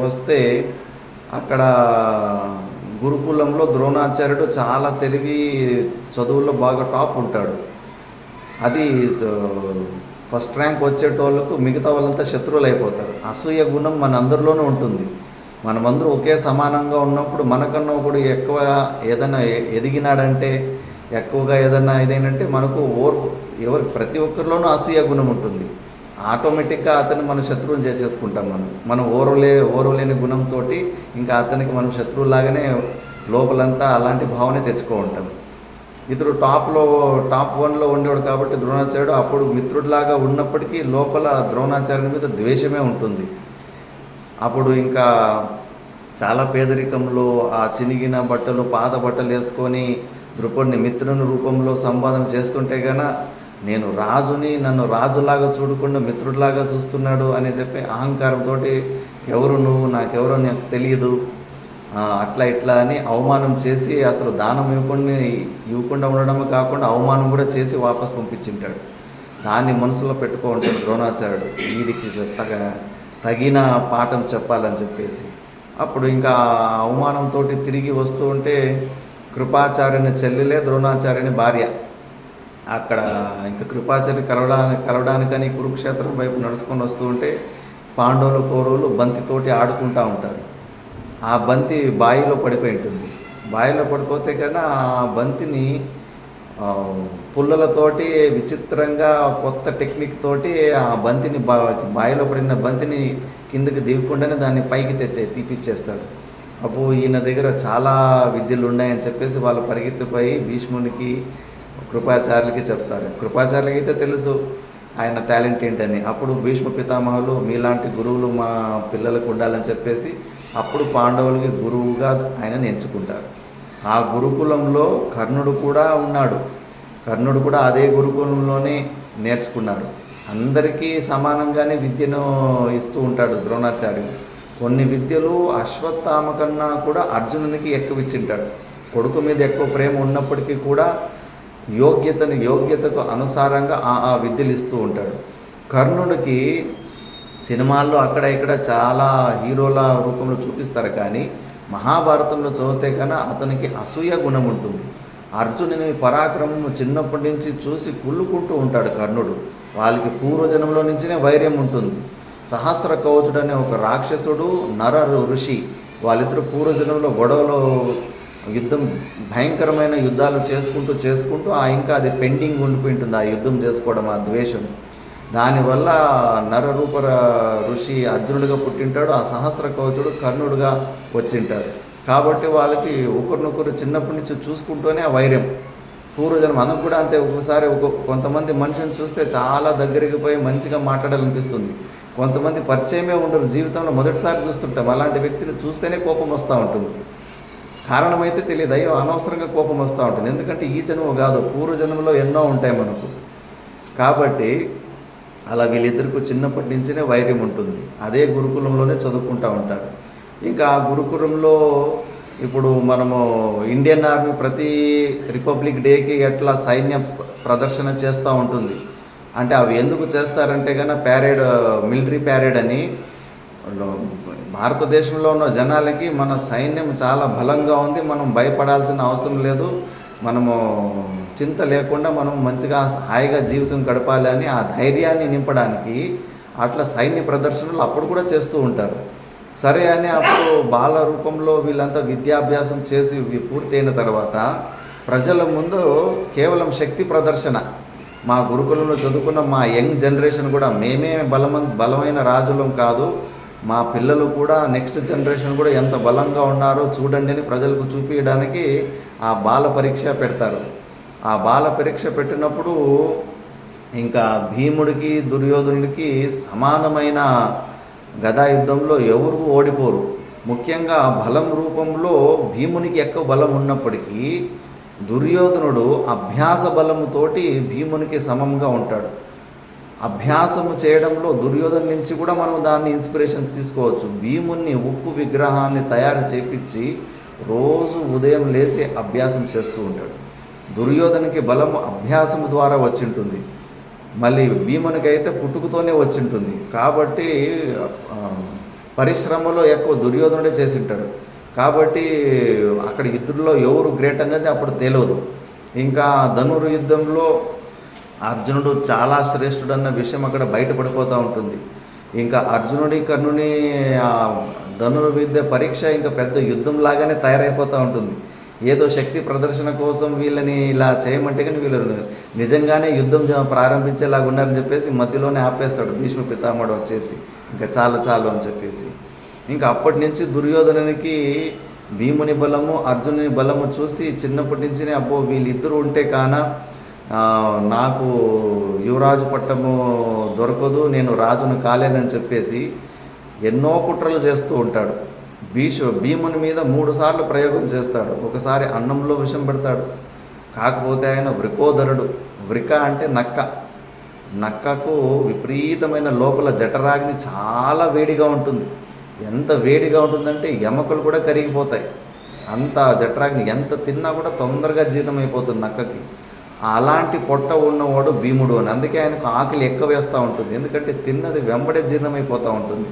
వస్తే అక్కడ గురుకులంలో ద్రోణాచార్యుడు చాలా తెలివి, చదువుల్లో బాగా టాప్ ఉంటాడు. అది ఫస్ట్ ర్యాంక్ వచ్చేటోళ్ళకు మిగతా వాళ్ళంతా శత్రువులు అయిపోతారు. అసూయ గుణం మన అందరిలోనూ ఉంటుంది. మనమందరూ ఒకే సమానంగా ఉన్నప్పుడు మనకన్నా ఒకడు ఎక్కువ ఏదైనా ఎదిగినాడంటే, ఎక్కువగా ఏదైనా ఇదేంటంటే మనకు ప్రతి ఒక్కరిలోనూ అసూయ గుణం ఉంటుంది. ఆటోమేటిక్గా అతన్ని మనం శత్రువుని చేసేసుకుంటాం. మనం ఓరలేని గుణంతో ఇంకా అతనికి మనం శత్రువులాగానే లోపలంతా అలాంటి భావనే తెచ్చుకో ఉంటాం. ఇతడు టాప్ 1లో ఉండేవాడు కాబట్టి ద్రోణాచార్యుడు అప్పుడు మిత్రుడిలాగా ఉన్నప్పటికీ లోపల ద్రోణాచార్యుని మీద ద్వేషమే ఉంటుంది. అప్పుడు ఇంకా చాలా పేదరికంలో ఆ చినిగిన బట్టలు, పాత బట్టలు వేసుకొని ద్రుపదుని మిత్రుని రూపంలో సంపాదన చేస్తుంటే గన నేను రాజుని, నన్ను రాజులాగా చూడకుండా మిత్రుడిలాగా చూస్తున్నాడు అని చెప్పి అహంకారంతో ఎవరు నువ్వు, నాకెవరో నాకు తెలియదు, అట్లా ఇట్లా అని అవమానం చేసి అసలు దానం ఇవ్వకుండా ఉండడమే కాకుండా అవమానం కూడా చేసి వాపస్ పంపించింటాడు. దాన్ని మనసులో పెట్టుకో ఉంటాడు ద్రోణాచార్యుడు, వీడికి తగిన పాఠం చెప్పాలని చెప్పేసి. అప్పుడు ఇంకా అవమానంతో తిరిగి వస్తూ ఉంటే కృపాచార్యుని చెల్లెలే ద్రోణాచార్యుని భార్య అక్కడ ఇంకా కృపాచార్య కలవడానికని కురుక్షేత్రం వైపు నడుచుకొని వస్తూ ఉంటే పాండవులు కౌరవులు బంతితోటి ఆడుకుంటూ ఉంటారు. ఆ బంతి బావిలో పడిపోయి ఉంటుంది. బావిలో పడిపోతే కన్నా ఆ బంతిని ఆ, పుల్లలతోటి విచిత్రంగా కొత్త టెక్నిక్ తోటి ఆ బంతిని బావిలో పడిన బంతిని కిందకి దిగకుండానే దాన్ని పైకి తీపిచ్చేస్తాడు. అప్పుడు ఈయన దగ్గర చాలా విద్యలు ఉన్నాయని చెప్పేసి వాళ్ళు పరిగెత్తిపోయి భీష్మునికి కృపాచార్యులకి చెప్తారు. కృపాచార్యులకి అయితే తెలుసు ఆయన టాలెంట్ ఏంటని. అప్పుడు భీష్మ పితామహులు మీలాంటి గురువులు మా పిల్లలకు ఉండాలని చెప్పేసి అప్పుడు పాండవులకి గురువుగా ఆయనను ఎంచుకుంటారు. ఆ గురుకులంలో కర్ణుడు కూడా ఉన్నాడు. కర్ణుడు కూడా అదే గురుకులంలోనే నేర్చుకున్నారు. అందరికీ సమానంగానే విద్యను ఇస్తూ ఉంటాడు ద్రోణాచార్యుడు. కొన్ని విద్యలు అశ్వత్థామ కన్నా కూడా అర్జునునికి ఎక్కువ ఇచ్చింటాడు. కొడుకు మీద ఎక్కువ ప్రేమ ఉన్నప్పటికీ కూడా యోగ్యతకు అనుసారంగా ఆ విద్యలు ఇస్తూ ఉంటాడు. కర్ణుడికి సినిమాల్లో అక్కడ ఇక్కడ చాలా హీరోల రూపంలో చూపిస్తారు, కానీ మహాభారతంలో చదివితే కన్నా అతనికి అసూయ గుణం ఉంటుంది. అర్జునుని పరాక్రమం చిన్నప్పటి నుంచి చూసి కుళ్ళుకుంటూ ఉంటాడు కర్ణుడు. వాళ్ళకి పూర్వజన్మలో నుంచినే వైర్యం ఉంటుంది. సహస్ర కవచుడు అనే ఒక రాక్షసుడు, నర ఋషి, వాళ్ళిద్దరు పూర్వజన్మలో గొడవలో భయంకరమైన యుద్ధాలు చేసుకుంటూ ఇంకా అది పెండింగ్ ఉండిపోయి ఉంటుంది. ఆ యుద్ధం చేసుకోవడం, ఆ ద్వేషం, దానివల్ల నరరూప ఋషి అర్జునుడిగా పుట్టింటాడు. ఆ సహస్ర కవచుడు కర్ణుడుగా వచ్చింటాడు. కాబట్టి వాళ్ళకి ఒకరినొకరు చిన్నప్పటి నుంచి చూసుకుంటూనే ఆ వైర్యం పూర్వజన్మ. మనకు కూడా అంతే. ఒకసారి కొంతమంది మనిషిని చూస్తే చాలా దగ్గరికి పోయి మంచిగా మాట్లాడాలనిపిస్తుంది. కొంతమంది పరిచయమే ఉండరు, జీవితంలో మొదటిసారి చూస్తుంటాం. అలాంటి వ్యక్తిని చూస్తేనే కోపం వస్తూ ఉంటుంది. కారణమైతే తెలియదు, అయ్యో అనవసరంగా కోపం వస్తూ ఉంటుంది. ఎందుకంటే ఈ జన్మ కాదు, పూర్వజన్మలో ఎన్నో ఉంటాయి మనకు. కాబట్టి అలా వీళ్ళిద్దరికి చిన్నప్పటి నుంచినే వైర్యం ఉంటుంది. అదే గురుకులంలోనే చదువుకుంటూ ఉంటారు. ఇంకా ఆ గురుకులంలో ఇప్పుడు మనము ఇండియన్ ఆర్మీ ప్రతి రిపబ్లిక్ డేకి ఎట్లా సైన్య ప్రదర్శన చేస్తూ ఉంటుంది. అంటే అవి ఎందుకు చేస్తారంటే కన్నా ప్యారేడ్, మిలిటరీ ప్యారేడ్ అని. భారతదేశంలో ఉన్న జనాలకి మన సైన్యం చాలా బలంగా ఉంది, మనం భయపడాల్సిన అవసరం లేదు, మనము చింత లేకుండా మనం మంచిగా హాయిగా జీవితం గడపాలి అని ఆ ధైర్యాన్ని నింపడానికి అట్లా సైన్య ప్రదర్శనలు అప్పుడు కూడా చేస్తూ ఉంటారు. సరే అని అప్పుడు బాల రూపంలో వీళ్ళంతా విద్యాభ్యాసం చేసి పూర్తయిన తర్వాత ప్రజల ముందు కేవలం శక్తి ప్రదర్శన. మా గురుకులంలో చదువుకున్న మా యంగ్ జనరేషన్ కూడా మేమే బలమైన రాజులం కాదు, మా పిల్లలు కూడా నెక్స్ట్ జనరేషన్ కూడా ఎంత బలంగా ఉన్నారో చూడండి అని ప్రజలకు చూపించడానికి ఆ బాల పరీక్ష పెడతారు. ఆ బాల పరీక్ష పెట్టినప్పుడు ఇంకా భీముడికి దుర్యోధనుడికి సమానమైన గదా యుద్ధంలో ఎవరు ఓడిపోరు. ముఖ్యంగా బలం రూపంలో భీమునికి ఎక్కువ బలం ఉన్నప్పటికీ దుర్యోధనుడు అభ్యాస బలముతోటి భీమునికి సమంగా ఉంటాడు. అభ్యాసము చేయడంలో దుర్యోధను నుంచి కూడా మనం దాన్ని ఇన్స్పిరేషన్ తీసుకోవచ్చు. భీముని ఉక్కు విగ్రహాన్ని తయారు చేపించి రోజు ఉదయం లేచి అభ్యాసం చేస్తూ ఉంటాడు. దుర్యోధనకి బలము అభ్యాసము ద్వారా వచ్చింటుంది, మళ్ళీ భీమునికి అయితే పుట్టుకతోనే వచ్చింటుంది. కాబట్టి పరిశ్రమలో ఎక్కువ దుర్యోధనుడే చేసింటాడు. కాబట్టి అక్కడ యుద్ధంలో ఎవరు గ్రేట్ అనేది అప్పుడు తెలియదు. ఇంకా ధనుర్యుద్ధంలో అర్జునుడు చాలా శ్రేష్ఠుడు అన్న విషయం అక్కడ బయటపడిపోతూ ఉంటుంది. ఇంకా అర్జునుడి కర్ణుని ధనుర్విద్య పరీక్ష ఇంకా పెద్ద యుద్ధం లాగానే తయారైపోతూ ఉంటుంది. ఏదో శక్తి ప్రదర్శన కోసం వీళ్ళని ఇలా చేయమంటే కానీ వీళ్ళు నిజంగానే యుద్ధం ప్రారంభించేలాగా ఉన్నారని చెప్పేసి మధ్యలోనే ఆపేస్తాడు భీష్మ పితామహుడు వచ్చేసి, ఇంకా చాలు అని చెప్పేసి. ఇంకా అప్పటి నుంచి దుర్యోధనునికి భీముని బలము అర్జునుని బలము చూసి చిన్నప్పటి నుంచినే అబ్బో వీళ్ళిద్దరూ ఉంటే కానా నాకు యువరాజు పట్టము దొరకదు, నేను రాజును కాలేనని చెప్పేసి ఎన్నో కుట్రలు చేస్తూ ఉంటాడు. భీముని మీద 3 సార్లు ప్రయోగం చేస్తాడు. ఒకసారి అన్నంలో విషం పెడతాడు. కాకపోతే ఆయన వృకోదరుడు. వృక అంటే నక్కకు విపరీతమైన లోపల జఠరాగ్ని చాలా వేడిగా ఉంటుంది. ఎంత వేడిగా ఉంటుందంటే ఎముకలు కూడా కరిగిపోతాయి. అంత జఠరాగ్ని ఎంత తిన్నా కూడా తొందరగా జీర్ణమైపోతుంది నక్కకి. అలాంటి పొట్ట ఉన్నవాడు భీముడు అని. అందుకే ఆయనకు ఆకలి ఎక్కువ వేస్తూ ఉంటుంది, ఎందుకంటే తిన్నది వెంబడే జీర్ణమైపోతూ ఉంటుంది.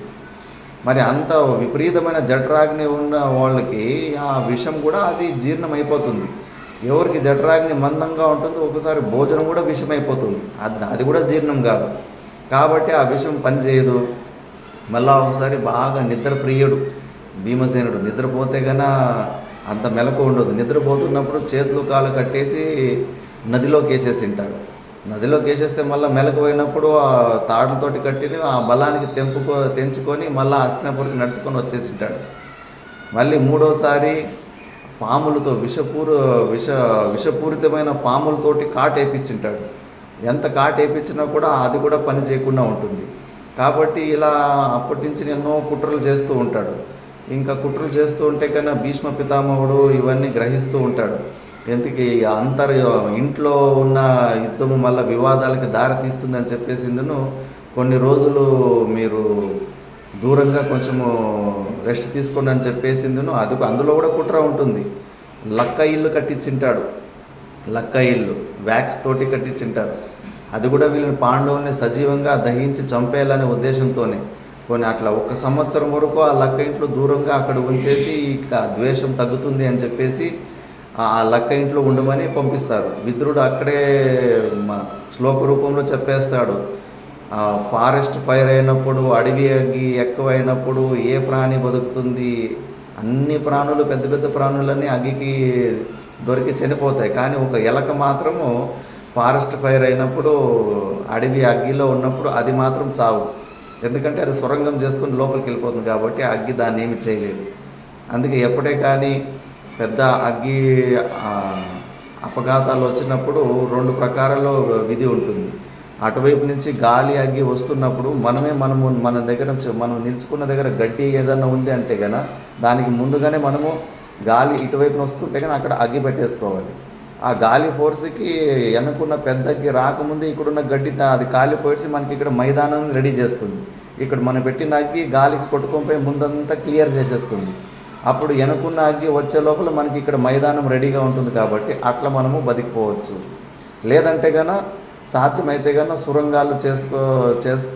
మరి అంత విపరీతమైన జఠరాగ్ని ఉన్న వాళ్ళకి ఆ విషం కూడా అది జీర్ణమైపోతుంది. ఎవరికి జఠరాగ్ని మందంగా ఉంటుందో ఒకసారి భోజనం కూడా విషమైపోతుంది, అది కూడా జీర్ణం కాదు. కాబట్టి ఆ విషం పనిచేయదు. మళ్ళీ ఒకసారి బాగా నిద్రప్రియుడు భీమసేనుడు. నిద్రపోతే కన్నా అంత మెలకు ఉండదు. నిద్రపోతున్నప్పుడు చేతులు కాలు కట్టేసి నదిలోకి వేసేసి ఉంటారు. నదిలోకి వేసేస్తే మళ్ళీ మెలకు పోయినప్పుడు ఆ తాడులతోటి కట్టిని ఆ బలానికి తెంచుకొని మళ్ళీ హస్తినాపురికి నడుచుకొని వచ్చేసి ఉంటాడు. మళ్ళీ మూడోసారి పాములతో విషపూరితమైన పాములతోటి కాటేపించుంటాడు. ఎంత కాటేపించినా కూడా అది కూడా పని చేయకుండా ఉంటుంది. కాబట్టి ఇలా అప్పటి నుంచి ఎన్నో కుట్రలు చేస్తూ ఉంటాడు. ఇంకా కుట్రలు చేస్తూ ఉంటే కన్నా భీష్మ పితామహుడు ఇవన్నీ గ్రహిస్తూ ఉంటాడు. ఎందుకు ఇంట్లో ఉన్న యుద్ధము మళ్ళీ వివాదాలకి దారి తీస్తుందని చెప్పేసిందును కొన్ని రోజులు మీరు దూరంగా కొంచెము రెస్ట్ తీసుకోండి అని చెప్పేసిందును అందులో కూడా కుట్ర ఉంటుంది. లక్క ఇల్లు కట్టించింటాడు. లక్క ఇల్లు వ్యాక్స్ తోటి కట్టించింటారు. అది కూడా వీళ్ళని పాండవుల్ని సజీవంగా దహించి చంపేయాలనే ఉద్దేశంతోనే కొన్ని అట్లా 1 సంవత్సరం వరకు ఆ లక్క ఇంట్లో దూరంగా అక్కడ ఉంచేసి ఇక ద్వేషం తగ్గుతుంది అని చెప్పేసి ఆ లక్క ఇంట్లో ఉండమని పంపిస్తారు. విదురుడు అక్కడే శ్లోక రూపంలో చెప్పేస్తాడు. ఫారెస్ట్ ఫైర్ అయినప్పుడు, అడవి అగ్గి ఎక్కువైనప్పుడు ఏ ప్రాణి బతుకుతుంది? అన్ని ప్రాణులు, పెద్ద పెద్ద ప్రాణులన్నీ అగ్గికి దొరికి చనిపోతాయి. కానీ ఒక ఎలక మాత్రము ఫారెస్ట్ ఫైర్ అయినప్పుడు, అడవి అగ్గిలో ఉన్నప్పుడు అది మాత్రం చావు. ఎందుకంటే అది సొరంగం చేసుకుని లోపలికి వెళ్ళిపోతుంది కాబట్టి ఆ అగ్గి దాన్ని ఏమి చేయలేదు. అందుకే ఎప్పుడే కానీ పెద్ద అగ్గి అపఘాతాలు వచ్చినప్పుడు 2 ప్రకారాల్లో విధి ఉంటుంది. అటువైపు నుంచి గాలి అగ్గి వస్తున్నప్పుడు మన దగ్గర మనం నిలుచుకున్న దగ్గర గడ్డి ఏదన్నా ఉంది అంటే కనుక దానికి ముందుగానే మనము గాలి ఇటువైపున వస్తుంటే కానీ అక్కడ అగ్గి పెట్టేసుకోవాలి. ఆ గాలి ఫోర్స్కి వెనుకున్న పెద్ద అగ్గి రాకముందే ఇక్కడున్న గడ్డి అది కాలిపోయి మనకి ఇక్కడ మైదానాన్ని రెడీ చేస్తుంది. ఇక్కడ మనం పెట్టిన అగ్గి గాలికి కొట్టుకొని ముందంతా క్లియర్ చేసేస్తుంది. అప్పుడు వెనుకున్న అగ్గి వచ్చే లోపల మనకి ఇక్కడ మైదానం రెడీగా ఉంటుంది. కాబట్టి అట్లా మనము బతికిపోవచ్చు. లేదంటే కనుక సాధ్యమైతే కనుక సురంగాలు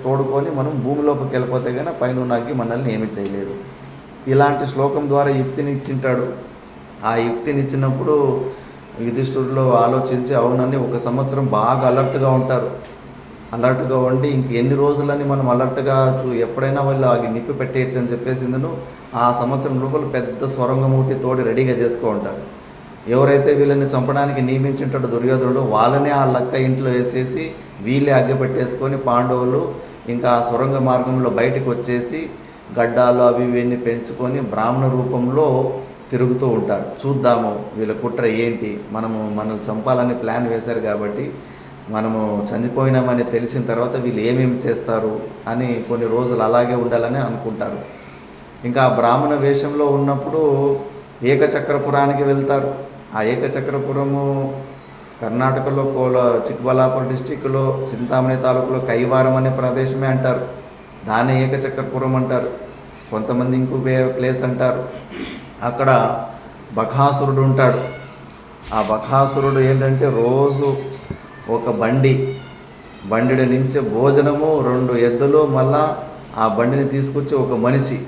తోడుకొని మనం భూమిలోకి వెళ్ళిపోతే కనుక పైన ఉన్న అగ్గి మనల్ని ఏమీ చేయలేదు. ఇలాంటి శ్లోకం ద్వారా యుక్తిని ఇచ్చింటాడు. ఆ యుక్తిని ఇచ్చినప్పుడు యుధిష్ఠిరుడు ఆలోచించి అవునని 1 సంవత్సరం బాగా అలర్ట్గా ఉంటారు. అలర్ట్గా ఉండి ఇంక ఎన్ని రోజులని మనం అలర్ట్గా ఎప్పుడైనా వాళ్ళు అవి నిప్పి పెట్టేయచ్చు అని చెప్పేసి ఆ సంవత్సరం లోపల పెద్ద సొరంగమూటి తోడి రెడీగా చేసుకో ఉంటారు. ఎవరైతే వీళ్ళని చంపడానికి నియమించింటాడో దుర్యోధనుడు వాళ్ళనే ఆ లక్క ఇంట్లో వేసేసి వీళ్ళే అగ్గి పెట్టేసుకొని పాండవులు ఇంకా ఆ సొరంగ మార్గంలో బయటకు వచ్చేసి గడ్డాలు అవి ఇవన్నీ పెంచుకొని బ్రాహ్మణ రూపంలో తిరుగుతూ ఉంటారు. చూద్దాము వీళ్ళ కుట్ర ఏంటి, మనల్ని చంపాలని ప్లాన్ వేశారు కాబట్టి మనము చనిపోయినామని తెలిసిన తర్వాత వీళ్ళు ఏమేమి చేస్తారు అని కొన్ని రోజులు అలాగే ఉండాలని అనుకుంటారు. ఇంకా బ్రాహ్మణ వేషంలో ఉన్నప్పుడు ఏకచక్రపురానికి వెళ్తారు. ఆ ఏకచక్రపురము కర్ణాటకలో చిక్కబల్లాపురం డిస్టిక్లో చింతామణి తాలూకులో కైవారం అనే ప్రదేశమే అంటారు. దాన్ని ఏకచక్రపురం అంటారు. కొంతమంది ఇంకో ప్లేస్ అంటారు. అక్కడ బకాసురుడు ఉంటాడు. ఆ బకాసురుడు ఏంటంటే రోజు ఒక బండి నుంచి భోజనము 2 ఎద్దులు మళ్ళా ఆ బండిని తీసుకొచ్చి ఒక మనిషి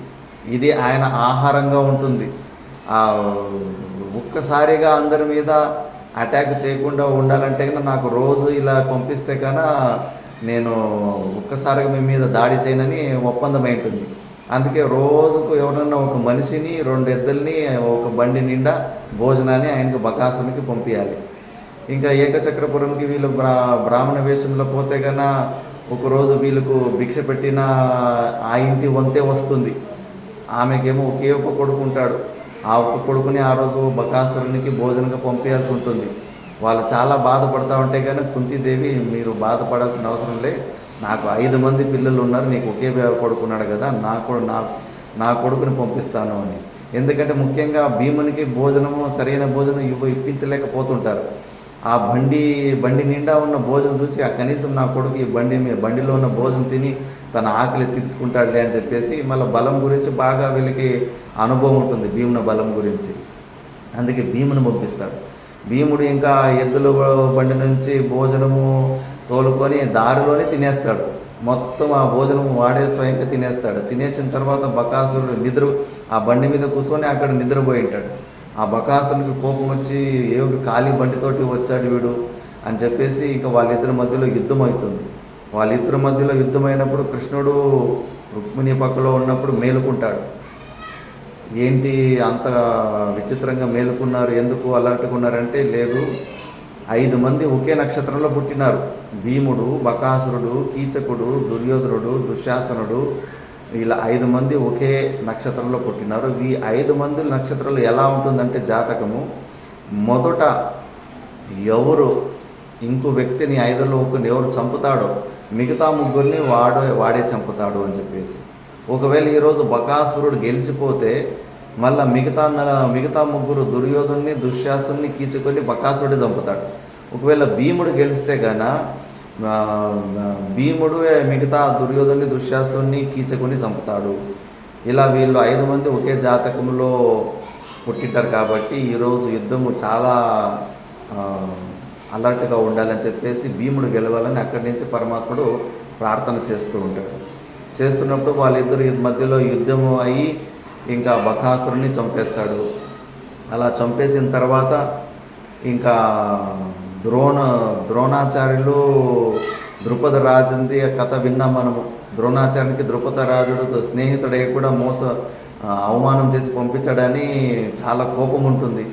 ఇది ఆయన ఆహారంగా ఉంటుంది. ఒక్కసారిగా అందరి మీద అటాక్ చేయకుండా ఉండాలంటే కన్నా నాకు రోజు ఇలా పంపిస్తే కన్నా నేను ఒక్కసారిగా మీ మీద దాడి చేయనని ఒప్పందం ఉంటుంది. అందుకే రోజుకు ఎవరన్నా ఒక మనిషిని 2 ఎద్దుల్ని ఒక బండి నిండా భోజనాన్ని ఆయనకు బకాసునికి పంపించాలి. ఇంకా ఏకచక్రపురంకి వీళ్ళు బ్రాహ్మణ వేషంలో పోతే కన్నా ఒకరోజు వీళ్ళకు భిక్ష పెట్టిన ఆ ఇంటి వంతే వస్తుంది. ఆమెకేమో ఒకే ఒక కొడుకు ఉంటాడు. ఆ ఒక్క కొడుకుని ఆ రోజు బకాసురునికి భోజనంగా పంపించాల్సి ఉంటుంది. వాళ్ళు చాలా బాధపడతా ఉంటే కానీ కుంతీదేవి మీరు బాధపడాల్సిన అవసరం లే, నాకు 5 మంది పిల్లలు ఉన్నారు, నీకు ఒకే కొడుకున్నాడు కదా, నా కొడుకుని పంపిస్తాను అని. ఎందుకంటే ముఖ్యంగా భీమునికి సరైన భోజనం ఇప్పించలేకపోతుంటారు. ఆ బండి నిండా ఉన్న భోజనం చూసి కనీసం నా కొడుకు ఈ బండిలో ఉన్న భోజనం తిని తన ఆకలి తీర్చుకుంటాడులే అని చెప్పేసి మళ్ళీ బలం గురించి బాగా వీళ్ళకి అనుభవం ఉంటుంది, భీముని బలం గురించి. అందుకే భీముని పంపిస్తాడు. భీముడు ఇంకా ఎద్దుల బండి నుంచి భోజనము తోలుకొని దారిలోనే తినేస్తాడు. మొత్తం ఆ భోజనం వాడే స్వయంగా తినేస్తాడు. తినేసిన తర్వాత బకాసురుడు ఆ బండి మీద కూర్చొని అక్కడ నిద్రపోయి ఉంటాడు. ఆ బకాసురునికి కోపం వచ్చి ఏమిటి ఖాళీ బండితోటి వచ్చాడు వీడు అని చెప్పేసి ఇంకా వాళ్ళిద్దరి మధ్యలో యుద్ధం అవుతుంది. వాళ్ళిద్దరి మధ్యలో యుద్ధమైనప్పుడు కృష్ణుడు రుక్మిణి పక్కలో ఉన్నప్పుడు మేలుకుంటాడు. ఏంటి అంత విచిత్రంగా మేలుకున్నారు, ఎందుకు అలర్ట్గా ఉన్నారంటే లేదు 5 మంది ఒకే నక్షత్రంలో పుట్టినారు. భీముడు, బకాసురుడు, కీచకుడు, దుర్యోధనుడు, దుశ్శాసనుడు, ఇలా 5 మంది ఒకే నక్షత్రంలో పుట్టినారు. ఈ 5 మంది నక్షత్రాలు ఎలా ఉంటుందంటే జాతకము, మొదట ఎవరు ఇంకో వ్యక్తిని 5లో ఒకరిని ఎవరు చంపుతాడో మిగతా ముగ్గురిని వాడే చంపుతాడు అని చెప్పేసి. ఒకవేళ ఈరోజు బకాసురుడు గెలిచిపోతే మళ్ళీ మిగతా ముగ్గురు దుర్యోధుని, దుశ్శాసుని, కీచుకొని బకాసురుడే చంపుతాడు. ఒకవేళ భీముడు గెలిస్తే గాన భీముడు మిగతా దుర్యోధుని, దుశ్శాసుని, కీచకుని చంపుతాడు. ఇలా వీళ్ళు 5 మంది ఒకే జాతకంలో పుట్టింటారు కాబట్టి ఈరోజు యుద్ధము చాలా అలర్ట్గా ఉండాలని చెప్పేసి భీముడు గెలవాలని అక్కడి నుంచి పరమాత్ముడు ప్రార్థన చేస్తూ ఉంటాడు. చేస్తున్నప్పుడు వాళ్ళిద్దరు మధ్యలో యుద్ధము అయ్యి ఇంకా బకాసురుని చంపేస్తాడు. అలా చంపేసిన తర్వాత ఇంకా ద్రోణాచార్యులు ద్రుపద రాజుది కథ విన్నాం మనము. ద్రోణాచార్యునికి ద్రుపద రాజుడు స్నేహితుడై కూడా అవమానం చేసి పంపించాడని చాలా కోపం ఉంటుంది.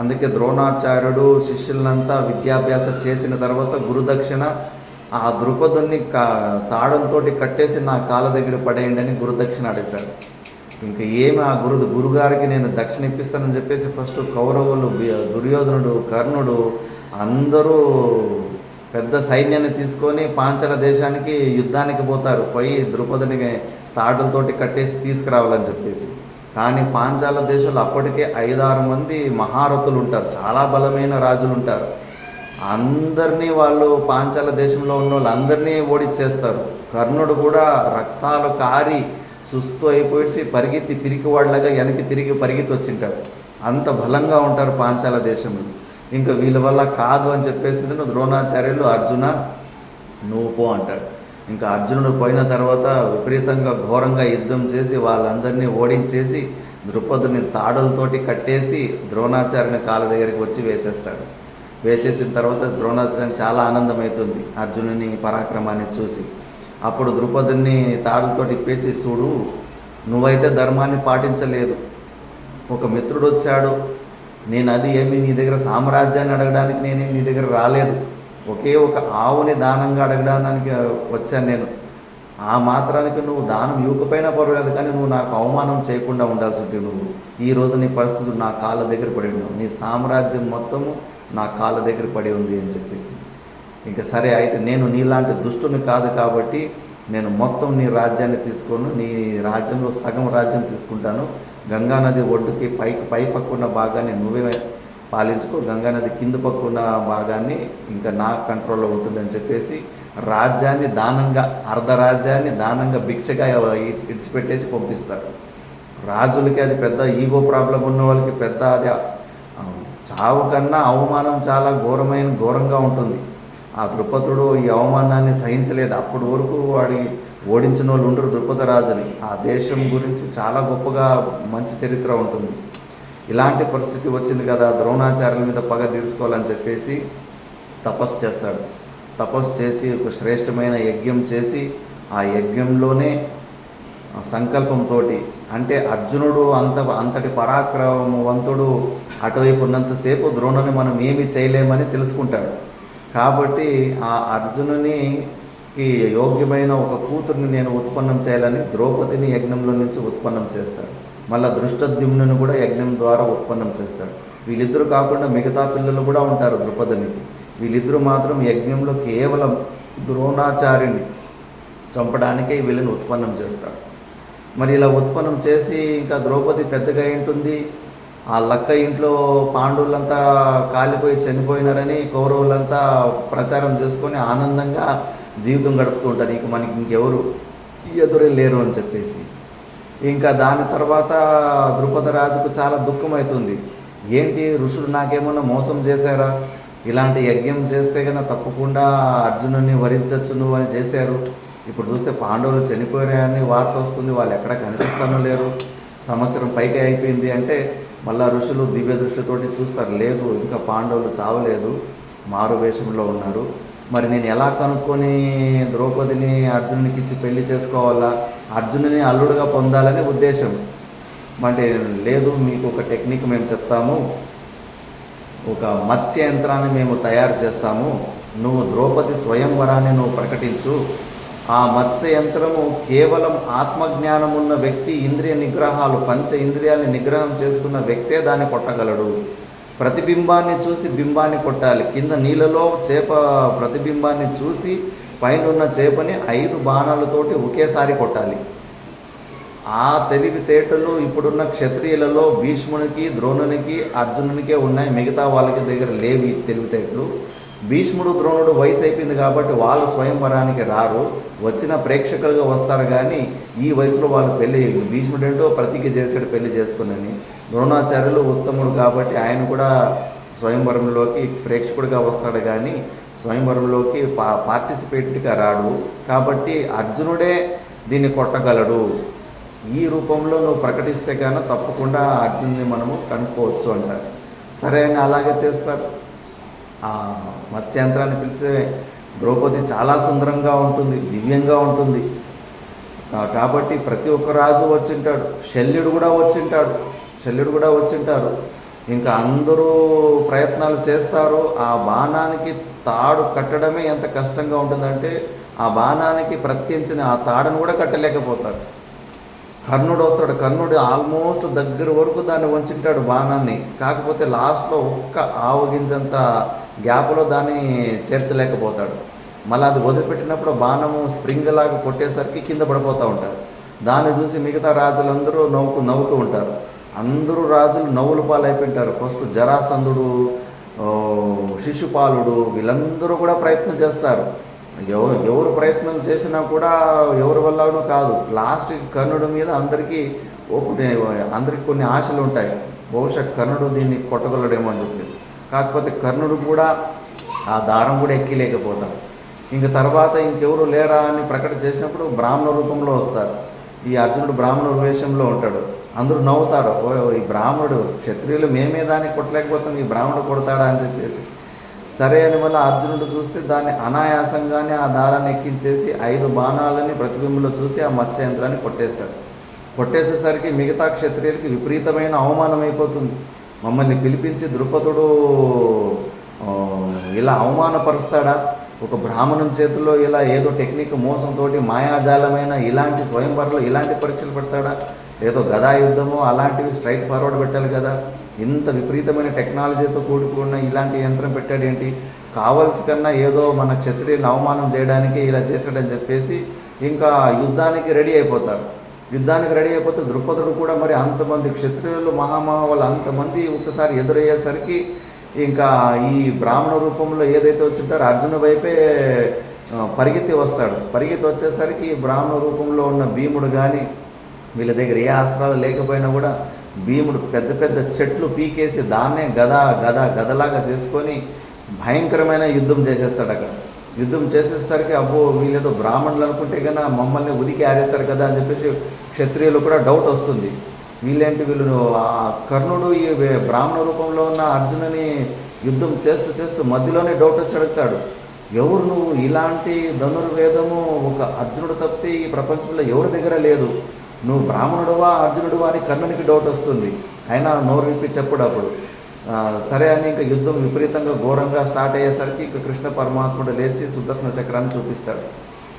అందుకే ద్రోణాచార్యుడు శిష్యులంతా విద్యాభ్యాసం చేసిన తర్వాత గురుదక్షిణ ఆ ద్రుపదుని తాడంతో కట్టేసి నా కాళ్ళ దగ్గర పడేయండి అని గురుదక్షిణ అడుగుతాడు. ఇంకా ఏమి ఆ గురుగారికి నేను దక్షిణ ఇప్పిస్తానని చెప్పేసి ఫస్ట్ కౌరవులు, దుర్యోధనుడు, కర్ణుడు అందరూ పెద్ద సైన్యాన్ని తీసుకొని పాంచాల దేశానికి యుద్ధానికి పోతారు. పోయి ద్రుపదుని తాడులతోటి కట్టేసి తీసుకురావాలని చెప్పేసి. కానీ పాంచాల దేశంలో అప్పటికే 5-6 మంది మహారథులు ఉంటారు, చాలా బలమైన రాజులు ఉంటారు. అందరినీ వాళ్ళు పాంచాల దేశంలో ఉన్న వాళ్ళందరినీ ఓడిచ్చేస్తారు. కర్ణుడు కూడా రక్తాలు కారి సుస్తు అయిపోయి పరిగెత్తి పిరికివాళ్ళగా వెనక్కి తిరిగి పరిగెత్తి వచ్చింటాడు. అంత బలంగా ఉంటారు పాంచాల దేశంలో. ఇంకా వీళ్ళ వల్ల కాదు అని చెప్పేసి ద్రోణాచార్యులు అర్జున నువ్వు పో అంటాడు. ఇంకా అర్జునుడు పోయిన తర్వాత విపరీతంగా ఘోరంగా యుద్ధం చేసి వాళ్ళందరినీ ఓడించేసి ద్రుపదుని తాడులతోటి కట్టేసి ద్రోణాచార్యుని కాళ్ళ దగ్గరికి వచ్చి వేసేస్తాడు. వేసేసిన తర్వాత ద్రోణాచార్యుని చాలా ఆనందమవుతుంది అర్జునుని పరాక్రమాన్ని చూసి. అప్పుడు ద్రుపదుని తాడులతోటి ఇప్పేసి, చూడు నువ్వైతే ధర్మాన్ని పాటించలేదు, ఒక మిత్రుడు వచ్చాడు, నేను అది ఏమి నీ దగ్గర సామ్రాజ్యాన్ని అడగడానికి నేనేం నీ దగ్గర రాలేదు, ఒకే ఒక ఆవుని దానంగా అడగడానికి వచ్చాను నేను. ఆ మాత్రానికి నువ్వు దానం ఇవ్వకపోయినా పర్వాలేదు, కానీ నువ్వు నాకు అవమానం చేయకుండా ఉండాల్సి ఉంటుంది. నువ్వు ఈరోజు నీ పరిస్థితులు నా కాళ్ళ దగ్గర పడి ఉన్నావు, నీ సామ్రాజ్యం మొత్తము నా కాళ్ళ దగ్గర పడి ఉంది అని చెప్పేసి. ఇంకా సరే అయితే నేను నీలాంటి దుష్టుని కాదు కాబట్టి నేను మొత్తం నీ రాజ్యాన్ని తీసుకొని నీ రాజ్యంలో సగం రాజ్యం తీసుకుంటాను, గంగానది ఒడ్డుకి పై పక్కున్న భాగాన్ని నువ్వే పాలించుకో, గంగానది కింద పక్కున్న భాగాన్ని ఇంకా నా కంట్రోల్లో ఉంటుందని చెప్పేసి రాజ్యాన్ని దానంగా, అర్ధరాజ్యాన్ని దానంగా భిక్షగా ఇడిచిపెట్టేసి పంపిస్తారు. రాజులకి అది పెద్ద ఈగో ప్రాబ్లం ఉన్న వాళ్ళకి పెద్ద అది చావు కన్నా అవమానం చాలా ఘోరంగా ఉంటుంది. ఆ ద్రుపదుడు ఈ అవమానాన్ని సహించలేదు. అప్పటి వరకు వాడి ఓడించిన వాళ్ళు ఉండరు ద్రుపద రాజుని. ఆ దేశం గురించి చాలా గొప్పగా మంచి చరిత్ర ఉంటుంది. ఇలాంటి పరిస్థితి వచ్చింది కదా, ద్రోణాచార్యుల మీద పగ తీర్చుకోవాలని చెప్పేసి తపస్సు చేస్తాడు. తపస్సు చేసి ఒక శ్రేష్టమైన యజ్ఞం చేసి ఆ యజ్ఞంలోనే సంకల్పంతో, అంటే అర్జునుడు అంతటి పరాక్రమవంతుడు అటువైపు ఉన్నంతసేపు ద్రోణుని మనం ఏమీ చేయలేమని తెలుసుకుంటాడు. కాబట్టి ఆ అర్జునునికి యోగ్యమైన ఒక కూతుర్ని నేను ఉత్పన్నం చేయాలని ద్రౌపదిని యజ్ఞంలో నుంచి ఉత్పన్నం చేస్తాడు. మళ్ళీ దృష్టద్యుమ్నుని కూడా యజ్ఞం ద్వారా ఉత్పన్నం చేస్తాడు. వీళ్ళిద్దరూ కాకుండా మిగతా పిల్లలు కూడా ఉంటారు ద్రుపదునికి. వీళ్ళిద్దరూ మాత్రం యజ్ఞంలో కేవలం ద్రోణాచార్యుని చంపడానికే వీళ్ళని ఉత్పన్నం చేస్తాడు. మరి ఇలా ఉత్పన్నం చేసి ఇంకా ద్రౌపది పెద్దగా ఉంటుంది. ఆ లక్క ఇంట్లో పాండవులంతా కాలిపోయి చనిపోయినారని కౌరవులంతా ప్రచారం చేసుకొని ఆనందంగా జీవితం గడుపుతూ ఉంటారు. ఇంక మనకి ఇంకెవరు ఎదురే లేరు అని చెప్పేసి. ఇంకా దాని తర్వాత ద్రుపద రాజుకు చాలా దుఃఖమవుతుంది. ఏంటి ఋషులు నాకేమన్నా మోసం చేశారా, ఇలాంటి యజ్ఞం చేస్తే కన్నా తప్పకుండా అర్జునుడిని వరించచ్చు నువ్వు అని చేశారు, ఇప్పుడు చూస్తే పాండవులు చనిపోయారని వార్త వస్తుంది, వాళ్ళు ఎక్కడ కనిపిస్తానో లేరు, సంవత్సరం పైకి అయిపోయింది అంటే మళ్ళా ఋషులు దివ్య దృష్టితోటి చూస్తారు, లేదు ఇంకా పాండవులు చావలేదు, మారు వేషంలో ఉన్నారు. మరి నేను ఎలా కనుక్కొని ద్రౌపదిని అర్జునునికి ఇచ్చి పెళ్లి చేసుకోవాలా, అర్జునుని అల్లుడుగా పొందాలనే ఉద్దేశం. అంటే లేదు, మీకు ఒక టెక్నిక్ మేము చెప్తాము, ఒక మత్స్య యంత్రాన్ని మేము తయారు చేస్తాము, నువ్వు ద్రౌపది స్వయంవరాన్ని నువ్వు ప్రకటించు. ఆ మత్స్య యంత్రము కేవలం ఆత్మజ్ఞానం ఉన్న వ్యక్తి, ఇంద్రియ నిగ్రహాలు, పంచ ఇంద్రియాలని నిగ్రహం చేసుకున్న వ్యక్తే దాన్ని కొట్టగలడు. ప్రతిబింబాన్ని చూసి బింబాన్ని కొట్టాలి. కింద నీళ్ళలో చేప ప్రతిబింబాన్ని చూసి పైన ఉన్న చేపని 5 బాణాలతోటి ఒకేసారి కొట్టాలి. ఆ తెలివితేటలు ఇప్పుడున్న క్షత్రియులలో భీష్మునికి, ద్రోణునికి, అర్జునునికే ఉన్నాయి. మిగతా వాళ్ళకి దగ్గర లేవి తెలివితేటలు. భీష్ముడు, ద్రోణుడు వయసు అయిపోయింది కాబట్టి వాళ్ళు స్వయంవరానికి రారు, వచ్చిన ప్రేక్షకులుగా వస్తారు. కానీ ఈ వయసులో వాళ్ళు పెళ్ళి, భీష్ముడు ఏంటో ప్రతిజ్ఞ చేసాడు పెళ్లి చేసుకుని. ద్రోణాచార్యులు ఉత్తముడు కాబట్టి ఆయన కూడా స్వయంవరంలోకి ప్రేక్షకుడిగా వస్తాడు, కానీ స్వయంవరంలోకి పార్టిసిపేట్గా రాడు. కాబట్టి అర్జునుడే దీన్ని కొట్టగలడు. ఈ రూపంలో నువ్వు ప్రకటిస్తే కానీ తప్పకుండా అర్జునుని మనము కనుక్కోవచ్చు అంటారు. సరే అని అలాగే చేస్తారు. ఆ మత్స్యంత్రాన్ని పిలిచే ద్రౌపది చాలా సుందరంగా ఉంటుంది, దివ్యంగా ఉంటుంది. కాబట్టి ప్రతి ఒక్క రాజు వచ్చింటాడు, శల్యుడు కూడా వచ్చింటారు. ఇంకా అందరూ ప్రయత్నాలు చేస్తారు. ఆ బాణానికి తాడు కట్టడమే ఎంత కష్టంగా ఉంటుందంటే ఆ బాణానికి ప్రత్యించిన ఆ తాడును కూడా కట్టలేకపోతారు. కర్ణుడు వస్తాడు, కర్ణుడు ఆల్మోస్ట్ దగ్గర వరకు దాన్ని వంచుంటాడు బాణాన్ని. కాకపోతే లాస్ట్లో ఒక్క ఆవగింజంత గ్యాప్లో దాన్ని చేర్చలేకపోతాడు. మళ్ళీ అది వదిలిపెట్టినప్పుడు బాణము స్ప్రింగ్ లాగా కొట్టేసరికి కింద పడిపోతూ ఉంటారు. దాన్ని చూసి మిగతా రాజులందరూ నవ్వుతూ ఉంటారు. అందరూ రాజులు నవ్వుల పాలైపోయింటారు. ఫస్ట్ జరాసంధుడు, శిశుపాలుడు వీళ్ళందరూ కూడా ప్రయత్నం చేస్తారు. ఎవరు ప్రయత్నం చేసినా కూడా ఎవరి వల్లనూ కాదు. లాస్ట్కి కర్ణుడి మీద అందరికీ కొన్ని ఆశలు ఉంటాయి. బహుశా కర్ణుడు దీన్ని కొట్టగలడేమో అని చెప్పేసి. కాకపోతే కర్ణుడు కూడా ఆ దారం కూడా ఎక్కిలేకపోతాడు. ఇంక తర్వాత ఇంకెవరు లేరా అని ప్రకటన చేసినప్పుడు బ్రాహ్మణ రూపంలో వస్తారు. ఈ అర్జునుడు బ్రాహ్మణ వేషంలో ఉంటాడు. అందరూ నవ్వుతారు, ఈ బ్రాహ్మణుడు, క్షత్రియులు మేమే దాన్ని కొట్టలేకపోతాం, ఈ బ్రాహ్మణుడు కొడతాడా అని చెప్పేసి. సరే అని వల్ల అర్జునుడు చూస్తే దాన్ని అనాయాసంగానే ఆ దారాన్ని ఎక్కించేసి 5 బాణాలని ప్రతిబింబంలో చూసి ఆ మత్స్య యంత్రాన్ని కొట్టేస్తాడు. కొట్టేసేసరికి మిగతా క్షత్రియులకి విపరీతమైన అవమానం అయిపోతుంది. మమ్మల్ని పిలిపించి ద్రుపదుడు ఇలా అవమానపరుస్తాడా? ఒక బ్రాహ్మణం చేతిలో ఇలా ఏదో టెక్నిక్ మోసంతో మాయాజాలమైన ఇలాంటి స్వయంవరంలో ఇలాంటి పరీక్షలు పెడతాడా? ఏదో గదా యుద్ధమో అలాంటివి స్ట్రైట్ ఫార్వర్డ్ పెట్టాలి కదా. ఇంత విపరీతమైన టెక్నాలజీతో కూడుకున్న ఇలాంటి యంత్రం పెట్టాడేంటి? కావలసి కన్నా ఏదో మన క్షత్రియులను అవమానం చేయడానికి ఇలా చేశాడని చెప్పేసి ఇంకా యుద్ధానికి రెడీ అయిపోతారు. యుద్ధానికి రెడీ అయిపోతే ద్రుపదుడు కూడా మరి అంతమంది క్షత్రియులు వాళ్ళు అంతమంది ఒక్కసారి ఎదురయ్యేసరికి ఇంకా ఈ బ్రాహ్మణ రూపంలో ఏదైతే వచ్చింటారో అర్జును వైపే పరిగెత్తి వస్తాడు. పరిగెత్తి వచ్చేసరికి బ్రాహ్మణ రూపంలో ఉన్న భీముడు కానీ వీళ్ళ దగ్గర ఏ అస్త్రాలు లేకపోయినా కూడా భీముడు పెద్ద పెద్ద చెట్లు పీకేసి దాన్నే గదలాగా చేసుకొని భయంకరమైన యుద్ధం చేసేస్తాడు. అక్కడ యుద్ధం చేసేసరికి అబ్బో వీళ్ళేదో బ్రాహ్మణులు అనుకుంటే కన్నా మమ్మల్ని ఉదికి ఆరేస్తారు కదా అని చెప్పేసి క్షత్రియులు కూడా డౌట్ వస్తుంది. వీళ్ళు కర్ణుడు ఈ బ్రాహ్మణ రూపంలో ఉన్న అర్జునుని యుద్ధం చేస్తూ మధ్యలోనే డౌట్ వచ్చి అడుగుతాడు, ఎవరు నువ్వు? ఇలాంటి ధనుర్వేదము ఒక అర్జునుడు తప్పితే ఈ ప్రపంచంలో ఎవరి దగ్గర లేదు. నువ్వు బ్రాహ్మణుడువా అర్జునుడువా అని కర్ణునికి డౌట్ వస్తుంది. అయినా నోరు విప్పి చెప్పడప్పుడు సరే అని ఇంకా యుద్ధం విపరీతంగా ఘోరంగా స్టార్ట్ అయ్యేసరికి ఇక కృష్ణ పరమాత్ముడు లేచి సుదర్శన చక్రాన్ని చూపిస్తాడు.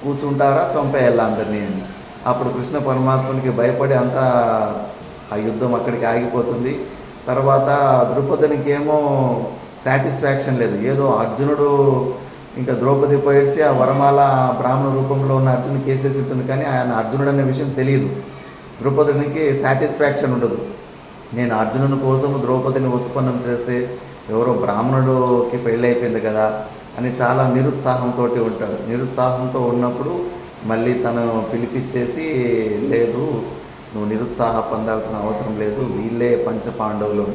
కూర్చుంటారా చంపేయాల అందరినీ అని. అప్పుడు కృష్ణ పరమాత్మునికి భయపడి అంతా ఆ యుద్ధం అక్కడికి ఆగిపోతుంది. తర్వాత ద్రౌపదినికి ఏమో సాటిస్ఫాక్షన్ లేదు. ఏదో అర్జునుడు ఇంకా ద్రౌపది పోయేసి ఆ వరమాల బ్రాహ్మణ రూపంలో ఉన్న అర్జునుడికి వేసేసి ఉంటుంది, కానీ ఆయన అర్జునుడు అనే విషయం తెలియదు. ద్రౌపదినికి సాటిస్ఫాక్షన్ ఉండదు. నేను అర్జునుని కోసం ద్రౌపదిని ఉత్పన్నం చేస్తే ఎవరో బ్రాహ్మణుడికి పెళ్ళి అయిపోయింది కదా అని చాలా నిరుత్సాహంతో ఉంటాడు. నిరుత్సాహంతో ఉన్నప్పుడు మళ్ళీ తను పిలిపించేసి, లేదు నువ్వు నిరుత్సాహ పొందాల్సిన అవసరం లేదు, వీళ్ళే పంచపాండవులు.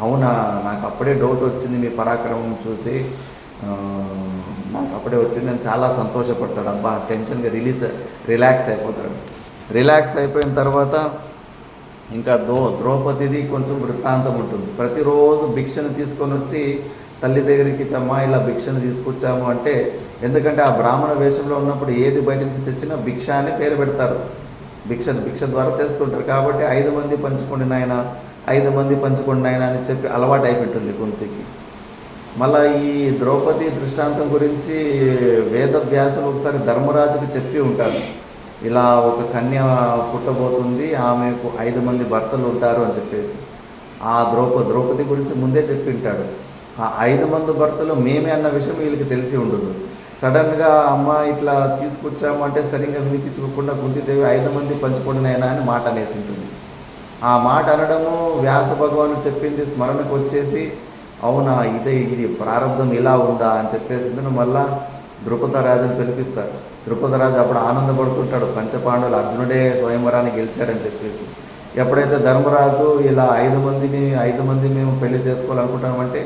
అవునా, నాకు అప్పుడే డౌట్ వచ్చింది మీ పరాక్రమం చూసి, నాకు అప్పుడే వచ్చింది అని చాలా సంతోషపడతాడు. అబ్బా టెన్షన్గా రిలాక్స్ అయిపోతాడు. రిలాక్స్ అయిపోయిన తర్వాత ఇంకా ద్రౌపదిది కొంచెం వృత్తాంతం ఉంటుంది. ప్రతిరోజు భిక్షను తీసుకొని వచ్చి తల్లి దగ్గరికి చమ్మా ఇలా భిక్షను తీసుకొచ్చాము అంటే, ఎందుకంటే ఆ బ్రాహ్మణ వేషంలో ఉన్నప్పుడు ఏది బయట నుంచి తెచ్చినా భిక్ష అని పేరు పెడతారు. భిక్ష ద్వారా తెస్తుంటారు. కాబట్టి 5 మంది పంచుకోండి నాయన, 5 మంది పంచుకోండి నాయన అని చెప్పి అలవాటు అయిపోతుంది కుంతికి. మళ్ళీ ఈ ద్రౌపది దృష్టాంతం గురించి వేదవ్యాసులు ఒకసారి ధర్మరాజుకు చెప్పి ఉంటారు, ఇలా ఒక కన్య పుట్టబోతుంది, ఆమెకు 5 మంది భర్తలు ఉంటారు అని చెప్పేసి. ఆ ద్రౌపది గురించి ముందే చెప్పి ఉంటాడు. ఆ 5 మంది భర్తలు మేమే అన్న విషయం వీళ్ళకి తెలిసి ఉండదు. సడన్గా అమ్మ ఇట్లా తీసుకొచ్చామంటే సరిగ్గా వినిపించుకోకుండా కుంతిదేవి 5 మంది పంచుకోండినైనా అని మాట అనేసి ఉంటుంది. ఆ మాట అనడము వ్యాస భగవాను చెప్పింది స్మరణకు వచ్చేసి, అవునా ఇది ప్రారంభం ఇలా ఉందా అని చెప్పేసి మళ్ళా ద్రుపదరాజుని పిలిపిస్తారు. ద్రుపదరాజు అప్పుడు ఆనందపడుతుంటాడు, పంచపాండవులు అర్జునుడే స్వయంవరాన్ని గెలిచాడని చెప్పేసి. ఎప్పుడైతే ధర్మరాజు ఇలా 5 మంది మేము పెళ్లి చేసుకోవాలనుకుంటామంటే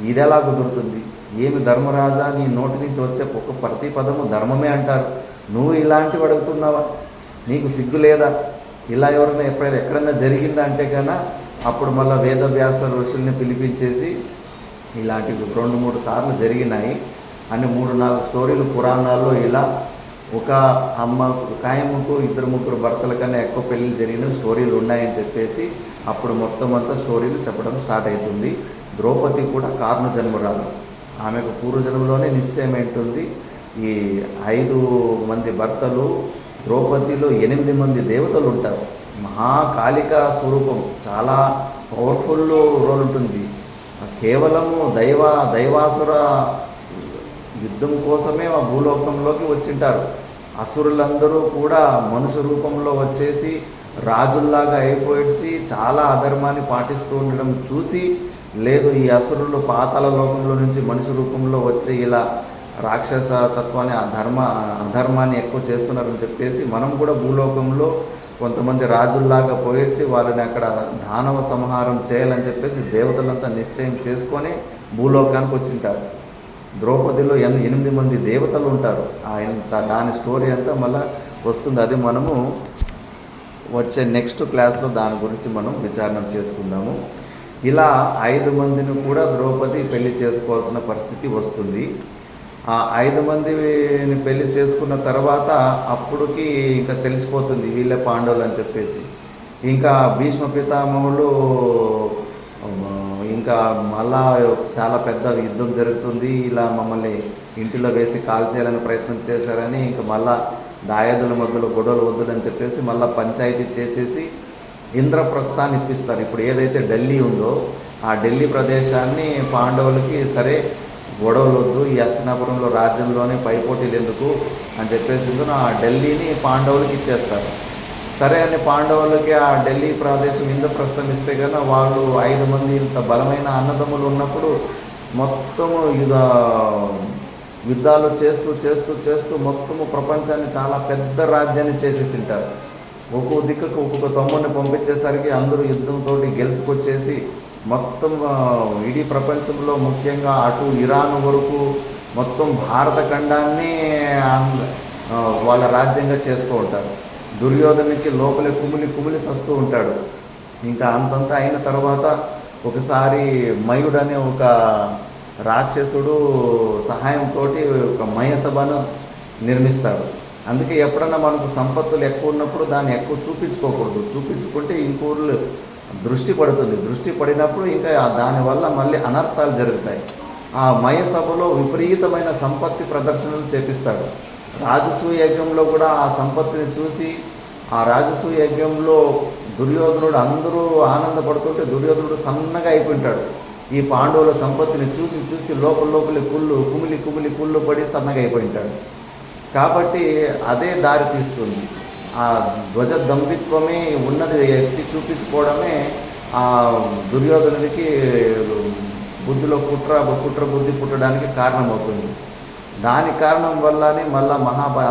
ఇది ఎలా కుదురుతుంది, ఏమి ధర్మరాజా నీ నోటి నుంచి వచ్చే ప్రతి పదము ధర్మమే అంటారు, నువ్వు ఇలాంటివి అడుగుతున్నావా, నీకు సిగ్గు లేదా, ఇలా ఎవరైనా ఎక్కడైనా జరిగిందా అంటే కన్నా అప్పుడు మళ్ళీ వేదవ్యాస ఋషుల్ని పిలిపించేసి ఇలాంటివి 2-3 సార్లు జరిగినాయి అని 3-4 స్టోరీలు పురాణాల్లో ఇలా ఒక అమ్మ కాయముకు 2-3 భర్తల కన్నా ఎక్కువ పెళ్ళిళ్ళు జరిగిన స్టోరీలు ఉన్నాయని చెప్పేసి అప్పుడు మొత్తం అంతా స్టోరీలు చెప్పడం స్టార్ట్ అవుతుంది. ద్రౌపది కూడా కారణ జన్మరాలు, ఆమెకు పూర్వజన్మలోనే నిశ్చయం ఏంటుంది, ఈ 5 మంది భర్తలు, ద్రౌపదిలో 8 మంది దేవతలు ఉంటారు. మహాకాళిక స్వరూపం, చాలా పవర్ఫుల్ రోల్ ఉంటుంది. కేవలము దైవాసుర యుద్ధం కోసమే ఆ భూలోకంలోకి వచ్చింటారు. అసురులందరూ కూడా మనుషు రూపంలో వచ్చేసి రాజుల్లాగా అయిపోయేసి చాలా అధర్మాన్ని పాటిస్తూ ఉండడం చూసి, లేదు ఈ అసురులు పాతాళ లోకంలో నుంచి మనిషి రూపంలో వచ్చే ఇలా రాక్షస తత్వాన్ని అధర్మాన్ని ఎక్కువ చేస్తున్నారని చెప్పేసి మనం కూడా భూలోకంలో కొంతమంది రాజుల్లాగా పోయేసి వాళ్ళని అక్కడ దానవ సంహారం చేయాలని చెప్పేసి దేవతలంతా నిశ్చయం చేసుకొని భూలోకానికి వచ్చింటారు. ద్రౌపదిలో 8 మంది దేవతలు ఉంటారు. దాని స్టోరీ అంతా మళ్ళీ వస్తుంది. అది మనము వచ్చే నెక్స్ట్ క్లాస్లో దాని గురించి మనం విచారణ చేసుకుందాము. ఇలా 5 మందిని కూడా ద్రౌపది పెళ్లి చేసుకోవాల్సిన పరిస్థితి వస్తుంది. ఆ 5 మందిని పెళ్లి చేసుకున్న తర్వాత అప్పుడుకి ఇంకా తెలిసిపోతుంది వీళ్ళే పాండవులు అని చెప్పేసి. ఇంకా భీష్మ పితామహులు ఇంకా మళ్ళా చాలా పెద్ద యుద్ధం జరుగుతుంది, ఇలా మమ్మల్ని ఇంటిలో వేసి కాల్చేయాలని ప్రయత్నం చేశారని ఇంకా మళ్ళా దాయాదుల మధ్యలో గొడవలు వద్దులని చెప్పేసి మళ్ళీ పంచాయతీ చేసేసి ఇంద్రప్రస్థాన్ని ఇప్పిస్తారు. ఇప్పుడు ఏదైతే ఢిల్లీ ఉందో ఆ ఢిల్లీ ప్రదేశాన్ని పాండవులకి సరే గొడవలు వద్దు, ఈ హస్తినాపురంలో రాజ్యంలోనే పైపోటీలు ఎందుకు అని చెప్పేసి ఆ ఢిల్లీని పాండవులకి ఇచ్చేస్తారు. సరే అని పాండవులకి ఆ ఢిల్లీ ప్రదేశం ఇంద్రప్రస్థం ఇస్తే కన్నా వాళ్ళు 5 మంది ఇంత బలమైన అన్నదమ్ములు ఉన్నప్పుడు మొత్తము యుద్ధాలు చేస్తూ చేస్తూ చేస్తూ మొత్తము ప్రపంచాన్ని చాలా పెద్ద రాజ్యాన్ని చేసేసి ఉంటారు. ఒక్కొక్క దిక్కుకు ఒక్కొక్క తమ్ముడిని పంపించేసరికి అందరూ యుద్ధంతో గెలుచుకొచ్చేసి మొత్తం ఇడీ ప్రపంచంలో ముఖ్యంగా అటు ఇరాన్ వరకు మొత్తం భారత ఖండాన్ని వాళ్ళ రాజ్యంగా చేసుకో ఉంటారు. దుర్యోధనునికి లోపలే కుమిలి సస్తూ ఉంటాడు. ఇంకా అంతంతా అయిన తర్వాత ఒకసారి మయుడు అనే ఒక రాక్షసుడు సహాయంతో ఒక మయసభను నిర్మిస్తాడు. అందుకే ఎప్పుడన్నా మనకు సంపత్తులు ఎక్కువ ఉన్నప్పుడు దాన్ని ఎక్కువ చూపించుకోకూడదు, చూపించుకుంటే ఇంకోళ్ళు దృష్టి పడుతుంది. దృష్టి పడినప్పుడు ఇంకా దానివల్ల మళ్ళీ అనర్థాలు జరుగుతాయి. ఆ మయసభలో విపరీతమైన సంపత్తి ప్రదర్శనలు చేపిస్తాడు. రాజసూయ యజ్ఞంలో కూడా ఆ సంపత్తిని చూసి ఆ రాజసూయ యజ్ఞంలో దుర్యోధనుడు అందరూ ఆనందపడుతుంటే దుర్యోధనుడు సన్నగా అయిపోయింటాడు. ఈ పాండవుల సంపత్తిని చూసి చూసి లోపలి కుమిలి పడి సన్నగా అయిపోయింటాడు. కాబట్టి అదే దారి తీస్తుంది. ఆ ధ్వజ దంభిత్వమే ఉన్నది ఎత్తి చూపించుకోవడమే ఆ దుర్యోధనుడికి బుద్ధిలో కుట్ర బుద్ధి పుట్టడానికి కారణమవుతుంది. దాని కారణం వల్లనే మళ్ళా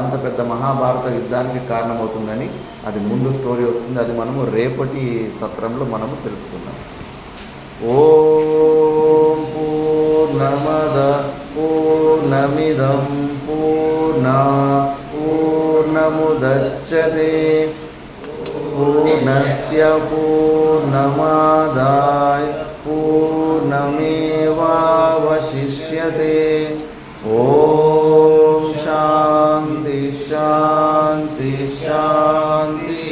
అంత పెద్ద మహాభారత యుద్ధానికి కారణమవుతుందని అది ముందు స్టోరీ వస్తుంది. అది మనము రేపటి సత్రంలో మనము తెలుసుకుందాం. ఓం పూర్ణమద పూర్ణమిదం పూర్ణముదచ్యతే పూర్ణస్య పూర్ణమాదాయ పూర్ణమేవావశిష్యతే. ఓం శాంతి శాంతి శాంతి.